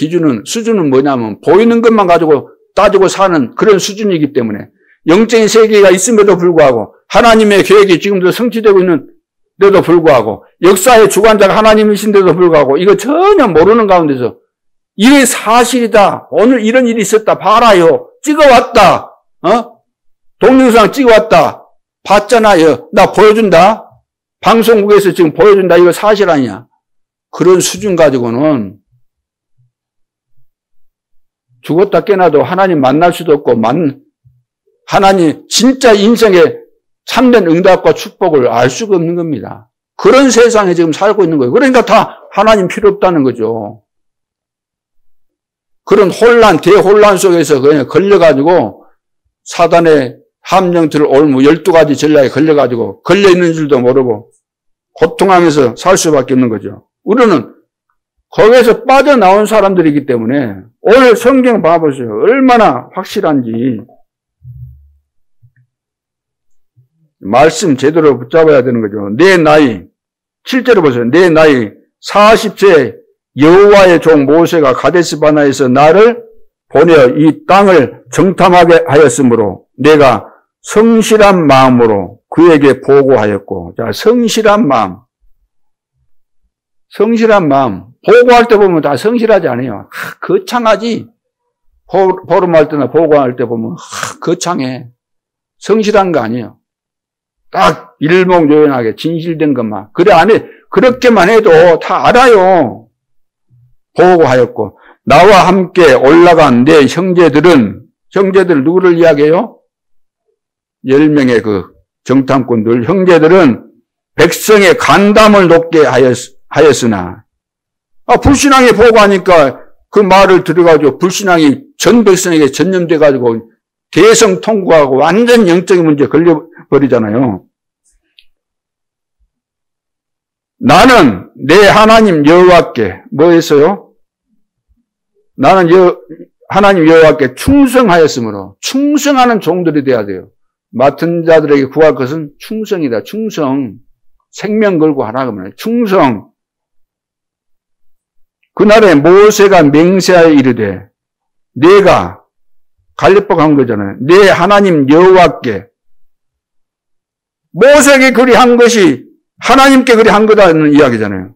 수준은 뭐냐면 보이는 것만 가지고 따지고 사는 그런 수준이기 때문에 영적인 세계가 있음에도 불구하고 하나님의 계획이 지금도 성취되고 있는데도 불구하고 역사의 주관자가 하나님이신데도 불구하고 이거 전혀 모르는 가운데서 이게 사실이다. 오늘 이런 일이 있었다. 봐라요. 찍어왔다. 동영상 찍어왔다. 봤잖아요. 나 보여준다. 방송국에서 지금 보여준다. 이거 사실 아니야. 그런 수준 가지고는 죽었다 깨나도 하나님 만날 수도 없고 하나님 진짜 인생의 참된 응답과 축복을 알 수가 없는 겁니다. 그런 세상에 지금 살고 있는 거예요. 그러니까 다 하나님 필요 없다는 거죠. 그런 대혼란 속에서 그냥 걸려가지고 사단의 함정틀을 올무 12가지 전략에 걸려가지고 걸려있는 줄도 모르고 고통하면서 살 수밖에 없는 거죠. 우리는 거기에서 빠져나온 사람들이기 때문에 오늘 성경 봐보세요. 얼마나 확실한지. 말씀 제대로 붙잡아야 되는 거죠. 내 나이, 7절을 보세요. 내 나이 40세 여호와의 종 모세가 가데스 바나에서 나를 보내어 이 땅을 정탐하게 하였으므로 내가 성실한 마음으로 그에게 보고하였고. 자, 성실한 마음. 보고할 때 보면 다 성실하지 않아요. 거창하지. 보름할 때나 보고할 때 보면 거창해. 성실한 거 아니에요. 딱 일목요연하게 진실된 것만. 그래 안에 그렇게만 해도 다 알아요. 보고하였고 나와 함께 올라간 내 형제들 누구를 이야기해요? 10명의 그 정탐꾼들 형제들은 백성의 간담을 높게 하였으나 불신앙에 보고하니까 그 말을 들어가지고 불신앙이 전 백성에게 전염돼가지고 대성통곡하고 완전 영적인 문제에 걸려버리잖아요. 나는 내 하나님 여호와께 뭐 했어요? 나는 하나님 여호와께 충성하였으므로 충성하는 종들이 돼야 돼요. 맡은 자들에게 구할 것은 충성이다. 충성. 생명 걸고 하라고 말해요. 충성. 그날에 모세가 맹세하여 이르되 내가 갈렙보가 한 거잖아요. 내 하나님 여호와께 모세에게 그리 한 것이 하나님께 그리 한 거다는 이야기잖아요.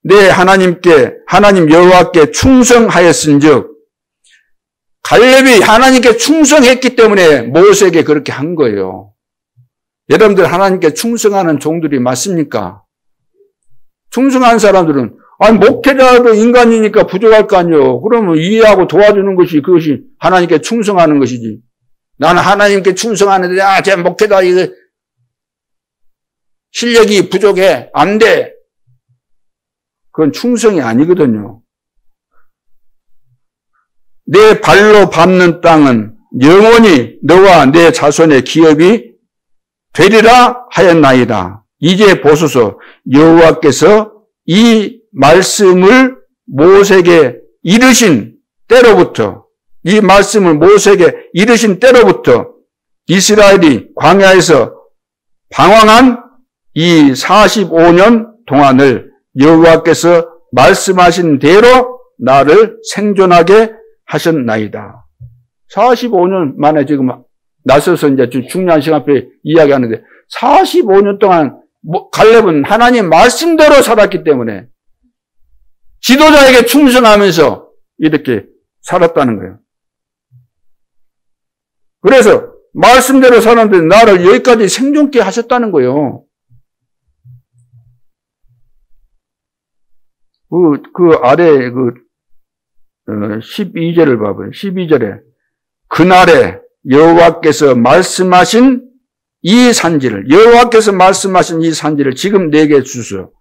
내 하나님 여호와께 충성하였은즉 갈렙이 하나님께 충성했기 때문에 모세에게 그렇게 한 거예요. 여러분들 하나님께 충성하는 종들이 맞습니까? 충성한 사람들은 목회자도 인간이니까 부족할 거 아니에요. 그러면 이해하고 도와주는 것이 그것이 하나님께 충성하는 것이지. 나는 하나님께 충성하는데 제 목회자 이거 실력이 부족해. 안 돼. 그건 충성이 아니거든요. 내 발로 밟는 땅은 영원히 너와 내 자손의 기업이 되리라 하였나이다. 이제 보소서 여호와께서 이 말씀을 모세에게 이르신 때로부터 이스라엘이 광야에서 방황한 이 45년 동안을 여호와께서 말씀하신 대로 나를 생존하게 하셨나이다. 45년 만에 지금 나서서 이제 중요한 시간 앞에 이야기하는데 45년 동안 갈렙은 하나님 말씀대로 살았기 때문에 지도자에게 충성하면서 이렇게 살았다는 거예요. 그래서 말씀대로 살았는데 나를 여기까지 생존케 하셨다는 거예요. 그 아래 12절을 봐봐요. 12절에 그날에 여호와께서 말씀하신 이 산지를 지금 내게 주소서.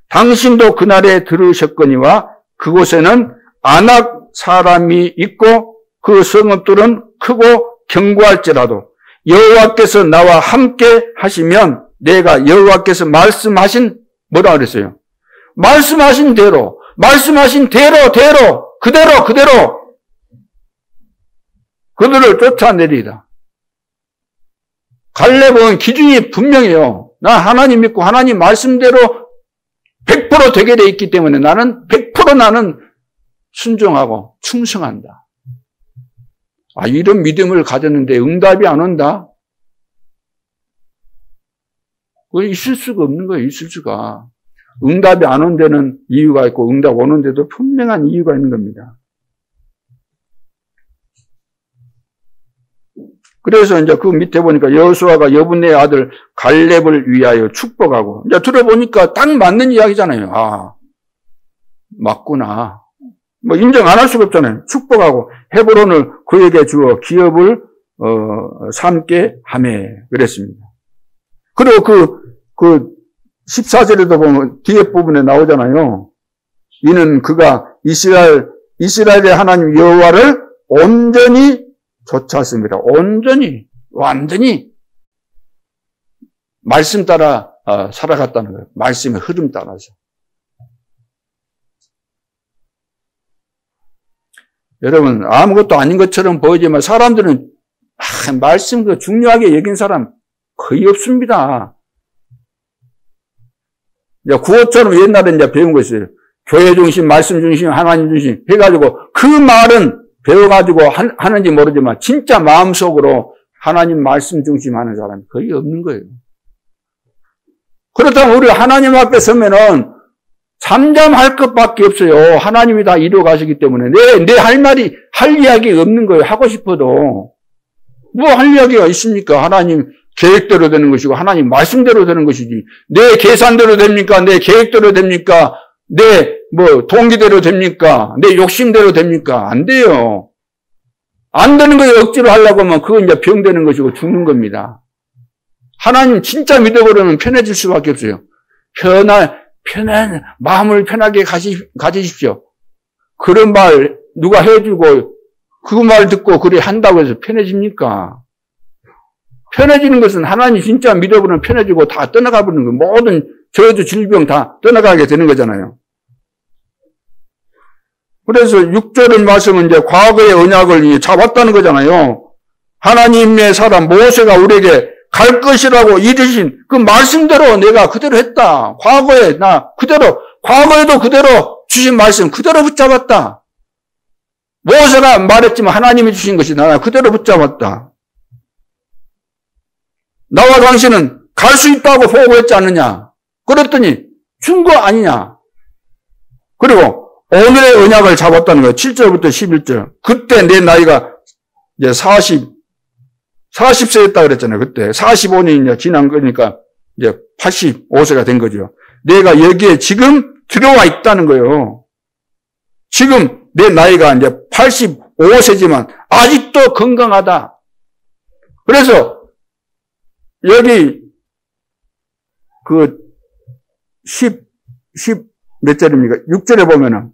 당신도 그날에 들으셨거니와 그곳에는 아낙 사람이 있고 그 성읍들은 크고 견고할지라도 여호와께서 나와 함께 하시면 내가 여호와께서 말씀하신 뭐라 그랬어요? 말씀하신 대로 그대로 그들을 쫓아내리다. 갈렙은 기준이 분명해요. 나 하나님 믿고 하나님 말씀대로 100% 되게 돼 있기 때문에 나는 100% 순종하고 충성한다. 이런 믿음을 가졌는데 응답이 안 온다? 그거 있을 수가 없는 거예요. 있을 수가. 응답이 안 온 데는 이유가 있고 응답 오는 데도 분명한 이유가 있는 겁니다. 그래서 이제 그 밑에 보니까 여호수아가 여분의 아들 갈렙을 위하여 축복하고 이제 들어보니까 딱 맞는 이야기잖아요. 맞구나. 인정 안 할 수가 없잖아요. 축복하고 헤브론을 그에게 주어 기업을 삼게 하매 그랬습니다. 그리고 그 14절에도 보면 뒤에 부분에 나오잖아요. 이는 그가 이스라엘의 하나님 여호와를 온전히 좇았습니다. 온전히 완전히 말씀 따라 살아갔다는 거예요. 말씀의 흐름 따라서. 여러분 아무것도 아닌 것처럼 보이지만 사람들은 말씀 그 중요하게 여긴 사람 거의 없습니다. 구호처럼 옛날에 이제 배운 거 있어요. 교회 중심, 말씀 중심, 하나님 중심 해가지고 그 말은 배워가지고 하는지 모르지만 진짜 마음속으로 하나님 말씀 중심 하는 사람이 거의 없는 거예요. 그렇다면 우리가 하나님 앞에 서면은 잠잠할 것밖에 없어요. 하나님이 다 이루어 가시기 때문에 내 할 이야기가 없는 거예요. 하고 싶어도. 할 이야기가 있습니까? 하나님 계획대로 되는 것이고 하나님 말씀대로 되는 것이지. 내 계산대로 됩니까? 내 계획대로 됩니까? 내 동기대로 됩니까? 내 욕심대로 됩니까? 안 돼요. 안 되는 거에 억지로 하려고 하면 그건 이제 병되는 것이고 죽는 겁니다. 하나님 진짜 믿어버리면 편해질 수밖에 없어요. 마음을 편하게 가지십시오. 그런 말 누가 해주고 그 말 듣고 그래 한다고 해서 편해집니까? 편해지는 것은 하나님 진짜 믿어버리면 편해지고 다 떠나가 버리는 거예요. 모든 저주 질병 다 떠나가게 되는 거잖아요. 그래서 6절의 말씀은 이제 과거의 언약을 잡았다는 거잖아요. 하나님의 사람 모세가 우리에게 갈 것이라고 이르신 그 말씀대로 내가 그대로 했다. 과거에 과거에도 그대로 주신 말씀 그대로 붙잡았다. 모세가 말했지만 하나님이 주신 것이 나 그대로 붙잡았다. 나와 당신은 갈 수 있다고 보고했지 않느냐. 그랬더니 준 거 아니냐. 그리고 오늘의 언약을 잡았다는 거예요. 7절부터 11절. 그때 내 나이가 이제 40세였다 그랬잖아요. 그때 45년이 지난 거니까 이제 85세가 된 거죠. 내가 여기에 지금 들어와 있다는 거예요. 지금 내 나이가 이제 85세지만 아직도 건강하다. 그래서 여기 그 10 몇 절입니까? 6절에 보면은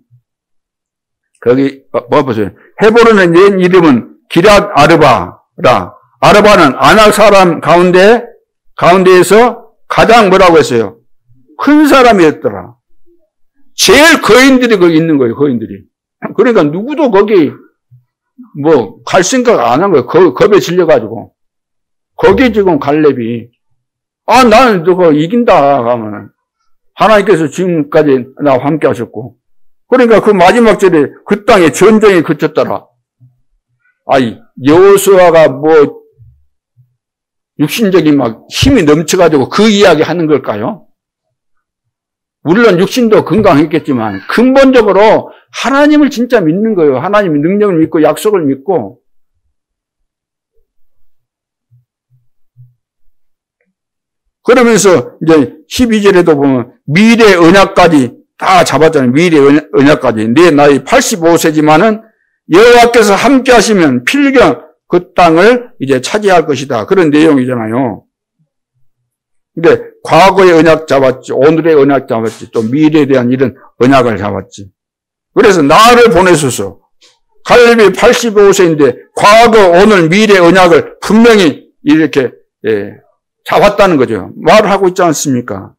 거기 보세요. 헤브론의 옛 이름은 기럇 아르바라. 아르바는 아낙 사람 가운데에서 가장 뭐라고 했어요? 큰 사람이었더라. 제일 거인들이 거기 있는 거예요. 거인들이. 그러니까 누구도 거기 뭐 갈 생각 안 한 거예요. 겁에 질려가지고. 거기 지금 갈렙이 나는 너가 이긴다 하면은 하나님께서 지금까지 나와 함께 하셨고 그러니까 그 마지막 절에 그 땅에 전쟁이 그쳤더라. 여호수아가 뭐 육신적인 막 힘이 넘쳐가지고 그 이야기 하는 걸까요? 물론 육신도 건강했겠지만 근본적으로 하나님을 진짜 믿는 거예요. 하나님의 능력을 믿고 약속을 믿고. 그러면서 이제 12절에도 보면 미래 언약까지 다 잡았잖아요. 미래 언약까지. 내 나이 85세지만은 여호와께서 함께 하시면 필경 그 땅을 이제 차지할 것이다. 그런 내용이잖아요. 근데 과거의 언약 잡았지, 오늘의 언약 잡았지, 또 미래에 대한 이런 언약을 잡았지. 그래서 나를 보내소서. 갈렙이 85세인데 과거, 오늘, 미래 언약을 분명히 이렇게 잡았다는 거죠. 말을 하고 있지 않습니까?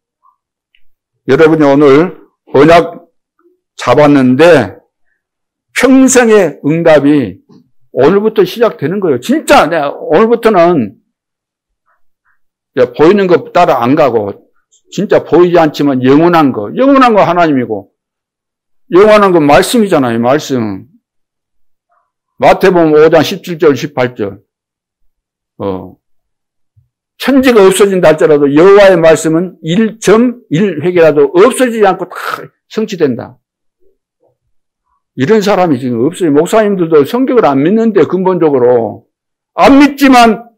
여러분이 오늘 언약 잡았는데 평생의 응답이 오늘부터 시작되는 거예요. 진짜 오늘부터는 보이는 것 따라 안 가고 진짜 보이지 않지만 영원한 거 하나님이고 영원한 건 말씀이잖아요. 말씀. 마태복음 5장 17절 18절 천지가 없어진다 할지라도 여호와의 말씀은 1.1획이라도 없어지지 않고 다 성취된다. 이런 사람이 지금 없어요. 목사님들도 성경을 안 믿는데 근본적으로 안 믿지만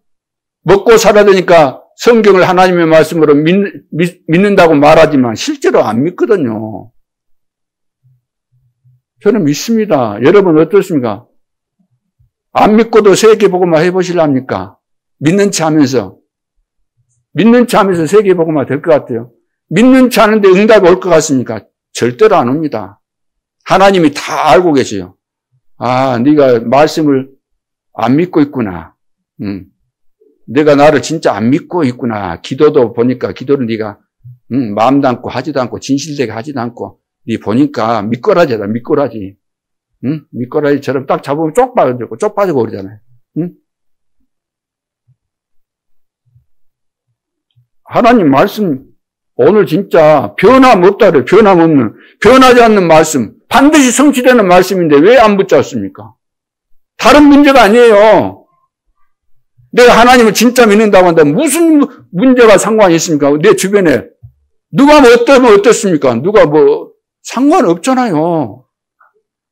먹고 살아야 되니까 성경을 하나님의 말씀으로 믿는다고 말하지만 실제로 안 믿거든요. 저는 믿습니다. 여러분 어떻습니까? 안 믿고도 세계복음화 해보실랍니까? 믿는 체 하면서 세계복음화 될 것 같아요. 믿는 체 하는데 응답이 올 것 같습니까? 절대로 안 옵니다. 하나님이 다 알고 계세요. 네가 말씀을 안 믿고 있구나. 내가 나를 진짜 안 믿고 있구나. 기도도 보니까 기도를 네가 마음도 않고 하지도 않고 진실되게 하지도 않고 네 보니까 미꾸라지다. 미꾸라지. 미꾸라지처럼 딱 잡으면 쪽 빠지고 그러잖아요. 하나님 말씀 오늘 진짜 변함없다 그래요. 변하지 않는 말씀. 반드시 성취되는 말씀인데 왜 안 붙잡습니까? 다른 문제가 아니에요. 내가 하나님을 진짜 믿는다고 한다면 무슨 문제가 상관이 있습니까? 내 주변에 누가 뭐 어떠면 어떻습니까? 누가 뭐 상관없잖아요.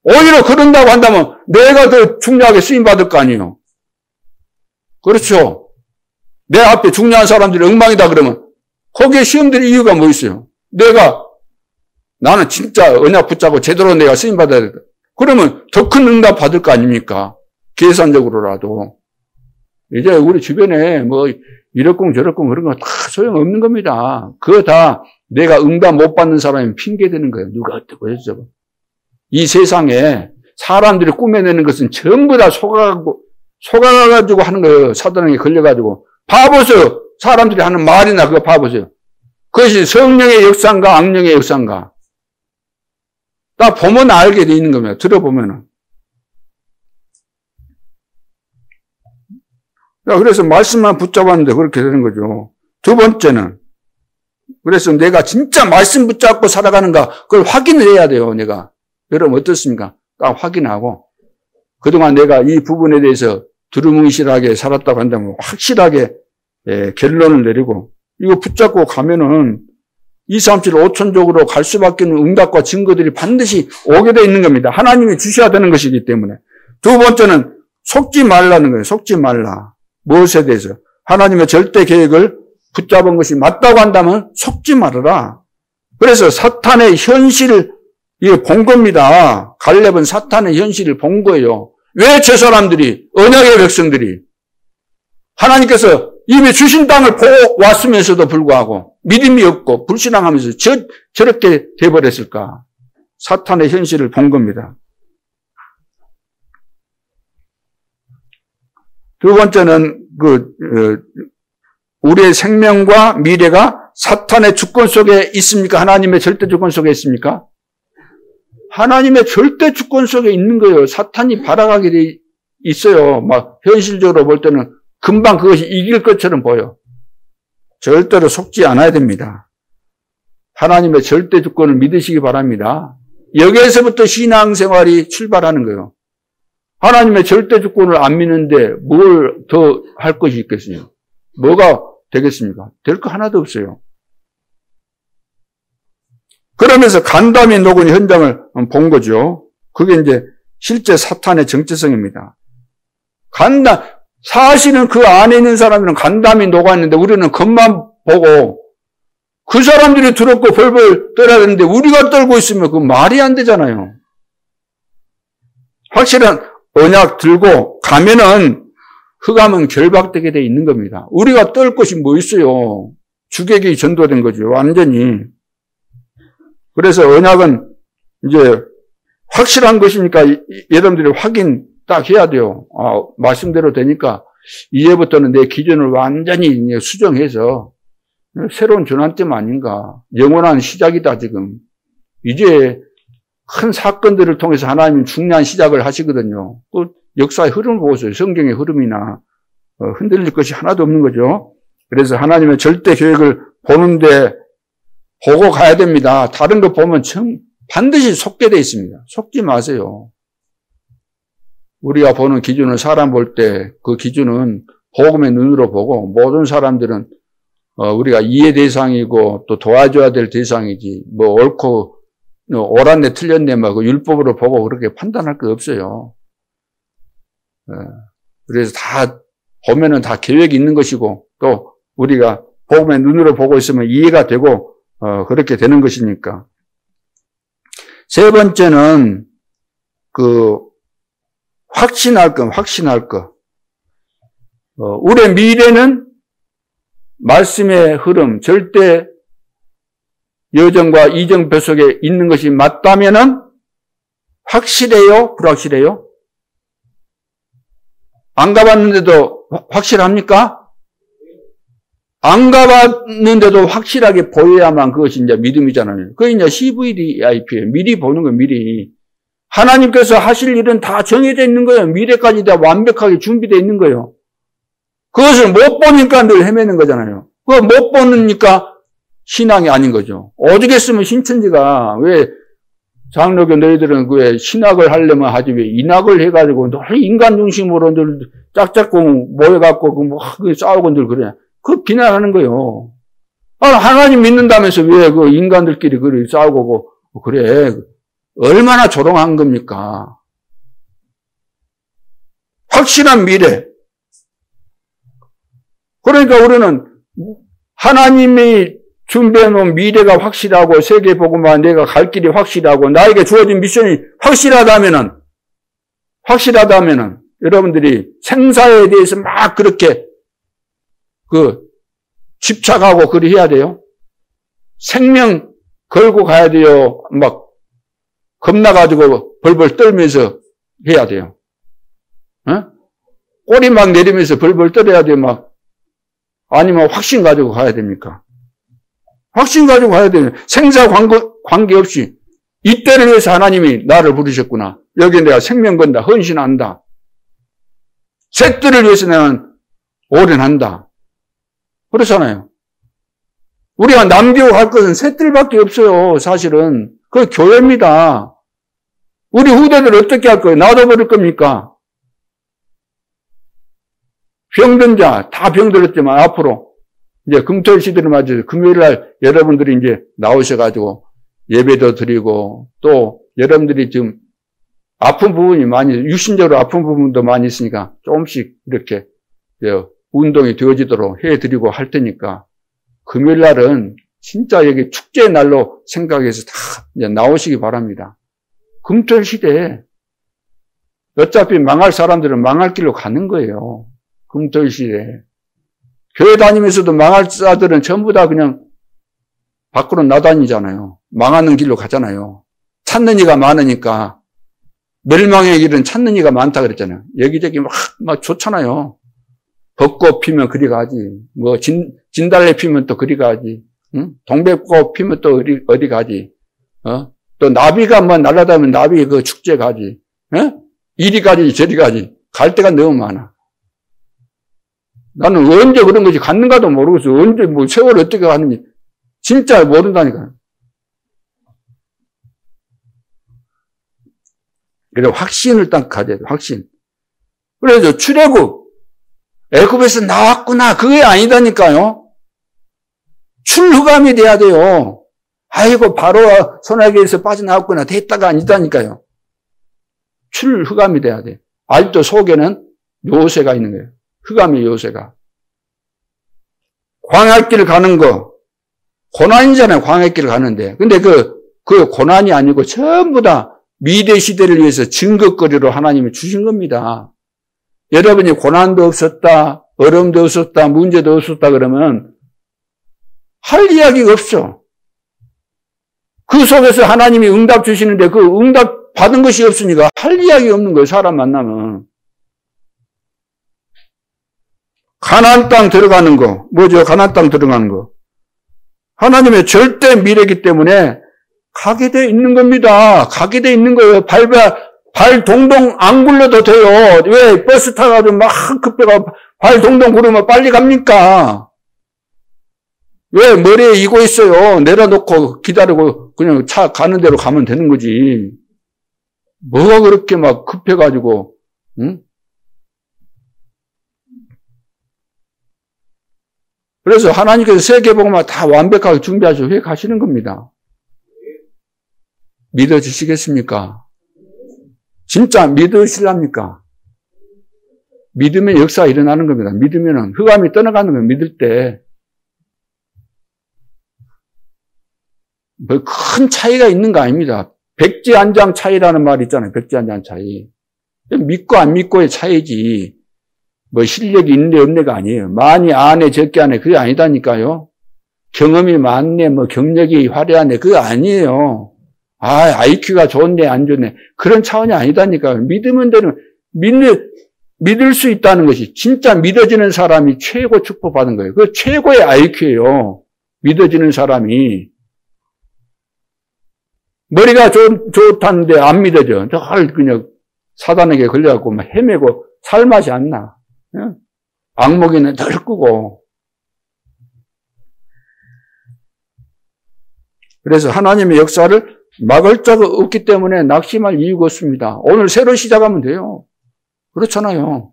오히려 그런다고 한다면 내가 더 중요하게 쓰임받을 거 아니에요. 그렇죠. 내 앞에 중요한 사람들이 엉망이다 그러면 거기에 시험될 이유가 뭐 있어요? 나는 진짜 언약 붙잡고 제대로 내가 쓰임받아야 돼. 그러면 더 큰 응답 받을 거 아닙니까? 계산적으로라도. 이제 우리 주변에 뭐 이렇고 저렇고 그런 거 다 소용없는 겁니다. 그거 다 내가 응답 못 받는 사람이 핑계대는 거예요. 누가 어떻고 해서. 이 세상에 사람들이 꾸며내는 것은 전부 다 속아가지고 하는 거예요. 사단에게 걸려가지고. 봐보세요. 사람들이 하는 말이나 그거 봐보세요. 그것이 성령의 역사인가 악령의 역사인가. 딱 보면 알게 돼 있는 겁니다. 들어보면은. 그래서 말씀만 붙잡았는데 그렇게 되는 거죠. 두 번째는, 그래서 내가 진짜 말씀 붙잡고 살아가는가, 그걸 확인을 해야 돼요, 내가. 여러분 어떻습니까? 딱 확인하고, 그동안 내가 이 부분에 대해서 두루뭉실하게 살았다고 한다면 확실하게 결론을 내리고, 이거 붙잡고 가면은 2, 3, 7, 5천적으로 갈 수밖에 없는 응답과 증거들이 반드시 오게 돼 있는 겁니다. 하나님이 주셔야 되는 것이기 때문에. 두 번째는 속지 말라는 거예요. 속지 말라. 무엇에 대해서? 하나님의 절대 계획을 붙잡은 것이 맞다고 한다면 속지 말아라. 그래서 사탄의 현실을 본 겁니다. 갈렙은 사탄의 현실을 본 거예요. 왜 저 사람들이, 언약의 백성들이 하나님께서 이미 주신 땅을 보고 왔으면서도 불구하고 믿음이 없고 불신앙하면서 저렇게 돼버렸을까? 사탄의 현실을 본 겁니다. 두 번째는 우리의 생명과 미래가 사탄의 주권 속에 있습니까? 하나님의 절대 주권 속에 있습니까? 하나님의 절대 주권 속에 있는 거예요. 사탄이 발악하게 돼 있어요. 막 현실적으로 볼 때는 금방 그것이 이길 것처럼 보여. 절대로 속지 않아야 됩니다. 하나님의 절대 주권을 믿으시기 바랍니다. 여기에서부터 신앙생활이 출발하는 거예요. 하나님의 절대 주권을 안 믿는데 뭘 더 할 것이 있겠어요? 뭐가 되겠습니까? 될 거 하나도 없어요. 그러면서 간담이 녹은 현장을 본 거죠. 그게 이제 실제 사탄의 정체성입니다. 사실은 그 안에 있는 사람들은 간담이 녹았는데 우리는 겉만 보고 그 사람들이 들었고 벌벌 떨어야 되는데 우리가 떨고 있으면 그 말이 안 되잖아요. 확실한 언약 들고 가면은 흑암은 결박되게 돼 있는 겁니다. 우리가 떨 것이 뭐 있어요. 주객이 전도된 거죠. 완전히. 그래서 언약은 이제 확실한 것이니까 여러분들이 확인 딱 해야 돼요. 말씀대로 되니까 이제부터는 내 기준을 완전히 수정해서 새로운 전환점 아닌가. 영원한 시작이다 지금. 이제 큰 사건들을 통해서 하나님은 중요한 시작을 하시거든요. 그 역사의 흐름을 보세요. 성경의 흐름이나 흔들릴 것이 하나도 없는 거죠. 그래서 하나님의 절대 계획을 보는데 보고 가야 됩니다. 다른 거 보면 반드시 속게 돼 있습니다. 속지 마세요. 우리가 보는 기준은 사람 볼 때 그 기준은 복음의 눈으로 보고 모든 사람들은 우리가 이해 대상이고 또 도와줘야 될 대상이지 뭐 옳고 옳았네 틀렸네 막 율법으로 보고 그렇게 판단할 거 없어요. 그래서 다 보면은 다 계획이 있는 것이고 또 우리가 복음의 눈으로 보고 있으면 이해가 되고 그렇게 되는 것이니까. 세 번째는 확신할 것. 우리의 미래는 말씀의 흐름, 절대 여정과 이정표 속에 있는 것이 맞다면은 확실해요? 불확실해요? 안 가봤는데도 확실합니까? 안 가봤는데도 확실하게 보여야만 그것이 이제 믿음이잖아요. 그게 이제 CVDIP예요. 미리 보는 거예요, 미리. 하나님께서 하실 일은 다 정해져 있는 거예요. 미래까지 다 완벽하게 준비되어 있는 거예요. 그것을 못 보니까 늘 헤매는 거잖아요. 그거 못 보니까 신앙이 아닌 거죠. 오죽했으면 신천지가 왜 장로교 너희들은 왜 신학을 하려면 하지 왜 인학을 해가지고 늘 인간 중심으로 늘 짝짝꿍 모여갖고 싸우고 늘 그래. 그거 비난하는 거예요. 하나님 믿는다면서 왜 그 인간들끼리 그래 싸우고 그래. 얼마나 조롱한 겁니까? 확실한 미래. 그러니까 우리는 하나님이 준비해놓은 미래가 확실하고 세계복음화 내가 갈 길이 확실하고 나에게 주어진 미션이 확실하다면은 여러분들이 생사에 대해서 막 그렇게 집착하고 그리 해야 돼요. 생명 걸고 가야 돼요. 막 겁나가지고 벌벌 떨면서 해야 돼요. 꼬리 막 내리면서 벌벌 떨어야 돼요. 막 아니면 확신 가지고 가야 됩니까? 확신 가지고 가야 돼요. 생사 관계없이 이때를 위해서 하나님이 나를 부르셨구나. 여기 내가 생명 건다. 헌신한다. 셋들을 위해서 나는 오련한다. 그렇잖아요. 우리가 남기고 갈 것은 셋들밖에 없어요. 사실은. 그게 교회입니다. 우리 후대들 어떻게 할 거예요? 놔둬버릴 겁니까? 병든 자, 다 병들었지만 앞으로 이제 금토일 시대를 맞아서 금요일 날 여러분들이 이제 나오셔가지고 예배도 드리고 또 여러분들이 지금 아픈 부분이 많이, 육신적으로 아픈 부분도 많이 있으니까 조금씩 이렇게 운동이 되어지도록 해드리고 할 테니까 금요일 날은 진짜 여기 축제의 날로 생각해서 다 이제 나오시기 바랍니다. 금토일 시대에 어차피 망할 사람들은 망할 길로 가는 거예요. 금토일 시대에. 교회 다니면서도 망할 자들은 전부 다 그냥 밖으로 나다니잖아요. 망하는 길로 가잖아요. 찾는 이가 많으니까. 멸망의 길은 찾는 이가 많다 그랬잖아요. 여기저기 막 좋잖아요. 벚꽃 피면 그리 가지. 뭐 진달래 피면 또 그리 가지. 응? 동백꽃 피면 또 어디 가지. 또 나비가 뭐 날아다니면 나비 그 축제 가지. 이리 가지 저리 가지. 갈 데가 너무 많아. 나는 언제 그런 거지 갔는가도 모르겠어. 언제 뭐 세월 어떻게 가는지 진짜 모른다니까요. 그래서 확신을 딱 가져야 돼. 확신. 그래서 출애굽 애굽에서 나왔구나. 그게 아니다니까요. 출후감이 돼야 돼요. 아이고 바로 소나기에서 빠져나왔구나. 됐다가 아니다니까요. 출후감이 돼야 돼. 아직도 속에는 요새가 있는 거예요. 흑암의 요새가. 광야길을 가는 거 고난이잖아요. 광야길을 가는데. 근데 그 고난이 아니고 전부 다 미래 시대를 위해서 증거거리로 하나님이 주신 겁니다. 여러분이 고난도 없었다, 어려움도 없었다, 문제도 없었다 그러면 할 이야기가 없죠. 그 속에서 하나님이 응답 주시는데 그 응답 받은 것이 없으니까 할 이야기가 없는 거예요. 사람 만나면. 가나안 땅 들어가는 거. 뭐죠? 가나안 땅 들어가는 거. 하나님의 절대 미래이기 때문에 가게 돼 있는 겁니다. 가게 돼 있는 거예요. 발 동동 안 굴려도 돼요. 왜 버스 타가지고 막 급해가 발 동동 구르면 빨리 갑니까? 왜 머리에 이고 있어요. 내려놓고 기다리고 그냥 차 가는 대로 가면 되는 거지. 뭐가 그렇게 막 급해가지고, 응? 그래서 하나님께서 세계복음을 다 완벽하게 준비하셔서 해 가시는 겁니다. 믿어주시겠습니까? 진짜 믿으실랍니까? 믿으면 역사가 일어나는 겁니다. 믿으면 흑암이 떠나가는 거예요. 믿을 때. 뭐 큰 차이가 있는 거 아닙니다. 백지 한 장 차이라는 말이 있잖아요. 백지 한 장 차이. 믿고 안 믿고의 차이지. 뭐 실력이 있네 없네가 아니에요. 많이 아네 적게 아네 그게 아니다니까요. 경험이 많네 뭐 경력이 화려하네 그게 아니에요. IQ가 좋네 안 좋네 그런 차원이 아니다니까요. 믿으면 되는 믿을 수 있다는 것이 진짜 믿어지는 사람이 최고 축복받은 거예요. 그 최고의 IQ예요. 믿어지는 사람이. 머리가 좋다는데 안 믿어져. 늘 그냥 사단에게 걸려갖고 막 헤매고 살 맛이 안 나. 악몽이는 늘 꾸고. 그래서 하나님의 역사를 막을 자가 없기 때문에 낙심할 이유가 없습니다. 오늘 새로 시작하면 돼요. 그렇잖아요.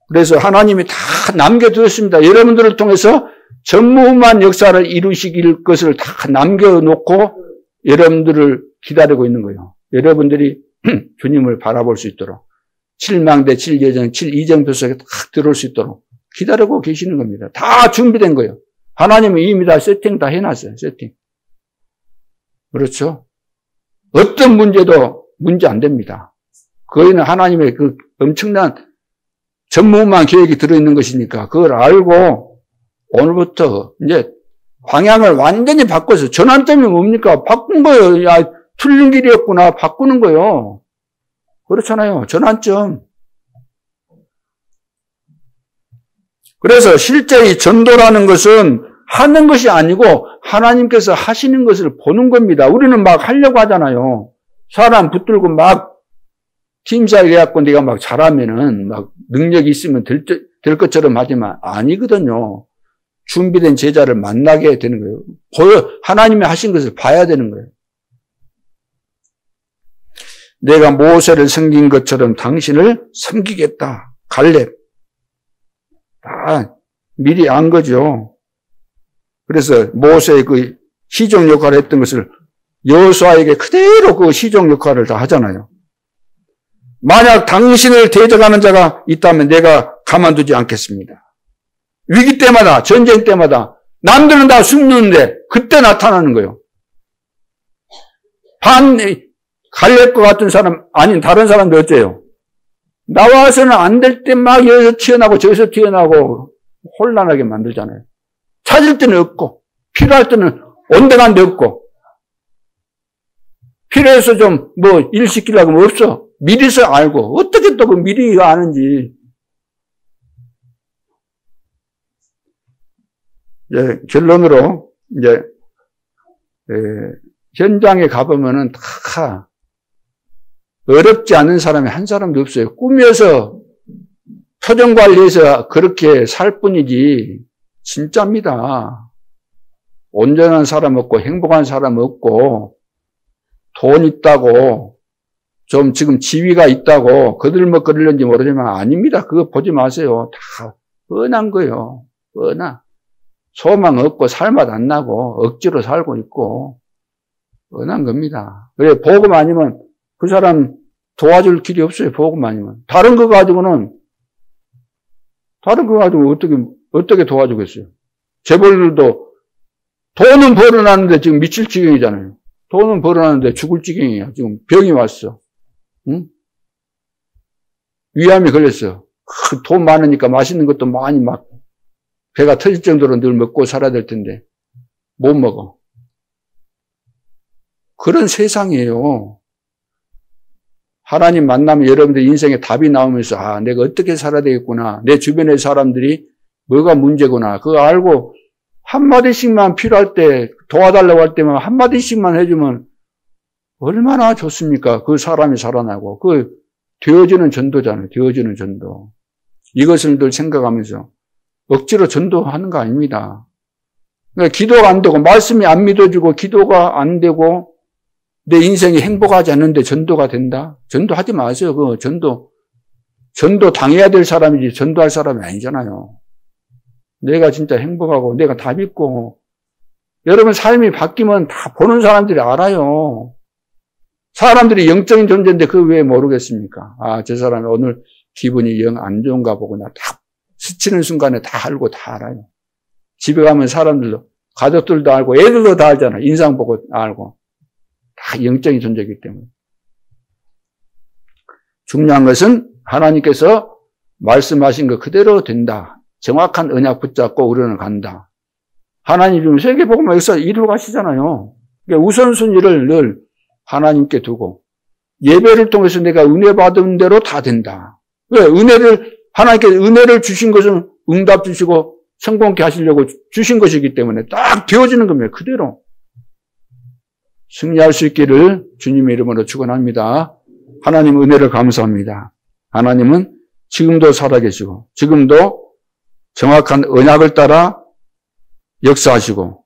그래서 하나님이 다 남겨두었습니다. 여러분들을 통해서 전무후무한 역사를 이루시길 것을 다 남겨놓고 여러분들을 기다리고 있는 거예요. 여러분들이 주님을 바라볼 수 있도록 7망대, 7예정, 7이정표 속에 딱 들어올 수 있도록 기다리고 계시는 겁니다. 다 준비된 거예요. 하나님은 이미 다 세팅 다 해놨어요. 세팅. 그렇죠? 어떤 문제도 문제 안 됩니다. 거기는 하나님의 그 엄청난 전무후무한 계획이 들어있는 것이니까 그걸 알고 오늘부터 이제 방향을 완전히 바꿔서 전환점이 뭡니까? 바꾼 거예요. 야, 틀린 길이었구나. 바꾸는 거예요. 그렇잖아요. 전환점. 그래서 실제 이 전도라는 것은 하는 것이 아니고 하나님께서 하시는 것을 보는 겁니다. 우리는 막 하려고 하잖아요. 사람 붙들고 막 팀사를 해갖고 내가 막 잘하면은 막 능력이 있으면 될 것처럼 하지만 아니거든요. 준비된 제자를 만나게 되는 거예요. 하나님이 하신 것을 봐야 되는 거예요. 내가 모세를 섬긴 것처럼 당신을 섬기겠다. 갈렙. 다 미리 안 거죠. 그래서 모세의 그 시종 역할을 했던 것을 여호수아에게 그대로 그 시종 역할을 다 하잖아요. 만약 당신을 대적하는 자가 있다면 내가 가만두지 않겠습니다. 위기 때마다, 전쟁 때마다 남들은 다 숨는데 그때 나타나는 거예요. 갈렙과 같은 사람 아닌 다른 사람도 어째요? 나와서는 안 될 때 막 여기서 튀어나오고 저기서 튀어나오고 혼란하게 만들잖아요. 찾을 때는 없고 필요할 때는 온데간데 없고 필요해서 좀 뭐 일 시키려고 하면 없어. 미리서 알고 어떻게 또 그 미리 아는지. 이제 결론으로 이제 현장에 가보면은 다 어렵지 않은 사람이 한 사람도 없어요. 꾸며서 표정 관리해서 그렇게 살 뿐이지 진짜입니다. 온전한 사람 없고 행복한 사람 없고 돈 있다고 좀 지금 지위가 있다고 거들먹거리는지 모르지만 아닙니다. 그거 보지 마세요. 다 뻔한 거예요. 뻔한. 소망 없고 살맛 안 나고 억지로 살고 있고 뻔한 겁니다. 그래 복음 아니면 그 사람 도와줄 길이 없어요. 복음 아니면. 다른 거 가지고는 어떻게 도와주겠어요? 재벌들도 돈은 벌어놨는데 지금 미칠 지경이잖아요. 돈은 벌어놨는데 죽을 지경이야. 지금 병이 왔어. 응? 위암이 걸렸어. 돈 많으니까 맛있는 것도 많이 막 배가 터질 정도로 늘 먹고 살아야 될 텐데 못 먹어. 그런 세상이에요. 하나님 만나면 여러분들 인생에 답이 나오면서 아 내가 어떻게 살아야 되겠구나. 내 주변의 사람들이 뭐가 문제구나. 그거 알고 한마디씩만 필요할 때 도와달라고 할 때만 한마디씩만 해주면 얼마나 좋습니까? 그 사람이 살아나고 그 되어지는 전도잖아요. 되어지는 전도. 이것을 늘 생각하면서 억지로 전도하는 거 아닙니다. 그러니까 기도가 안 되고 말씀이 안 믿어지고 기도가 안 되고 내 인생이 행복하지 않는데 전도가 된다? 전도하지 마세요. 그 전도 당해야 될 사람이지 전도할 사람이 아니잖아요. 내가 진짜 행복하고 내가 다 믿고 여러분 삶이 바뀌면 다 보는 사람들이 알아요. 사람들이 영적인 존재인데 그거 왜 모르겠습니까? 아, 저 사람이 오늘 기분이 영 안 좋은가 보구나. 다 스치는 순간에 다 알고 다 알아요. 집에 가면 사람들도 가족들도 알고 애들도 다 알잖아요. 인상 보고 알고. 다 영적인 존재이기 때문에. 중요한 것은 하나님께서 말씀하신 것 그대로 된다. 정확한 언약 붙잡고 우리는 간다. 하나님 지금 세계복음을 여기서 이루어 가시잖아요. 그러니까 우선순위를 늘 하나님께 두고 예배를 통해서 내가 은혜 받은 대로 다 된다. 왜? 하나님께서 은혜를 주신 것은 응답 주시고 성공케 하시려고 주신 것이기 때문에 딱 되어지는 겁니다. 그대로. 승리할 수 있기를 주님의 이름으로 축원합니다. 하나님 은혜를 감사합니다. 하나님은 지금도 살아계시고 지금도 정확한 언약을 따라 역사하시고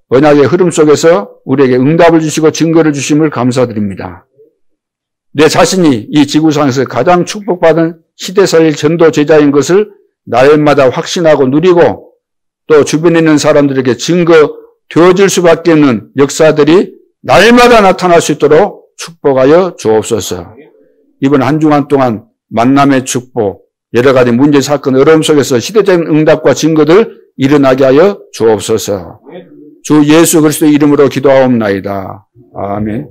언약의 흐름 속에서 우리에게 응답을 주시고 증거를 주심을 감사드립니다. 내 자신이 이 지구상에서 가장 축복받은 시대살릴 전도 제자인 것을 날마다 확신하고 누리고 또 주변에 있는 사람들에게 증거 되어질 수밖에 없는 역사들이 날마다 나타날 수 있도록 축복하여 주옵소서. 이번 한 주간 동안 만남의 축복, 여러 가지 문제, 사건, 어려움 속에서 시대적인 응답과 증거들 일어나게 하여 주옵소서. 주 예수 그리스도의 이름으로 기도하옵나이다. 아멘.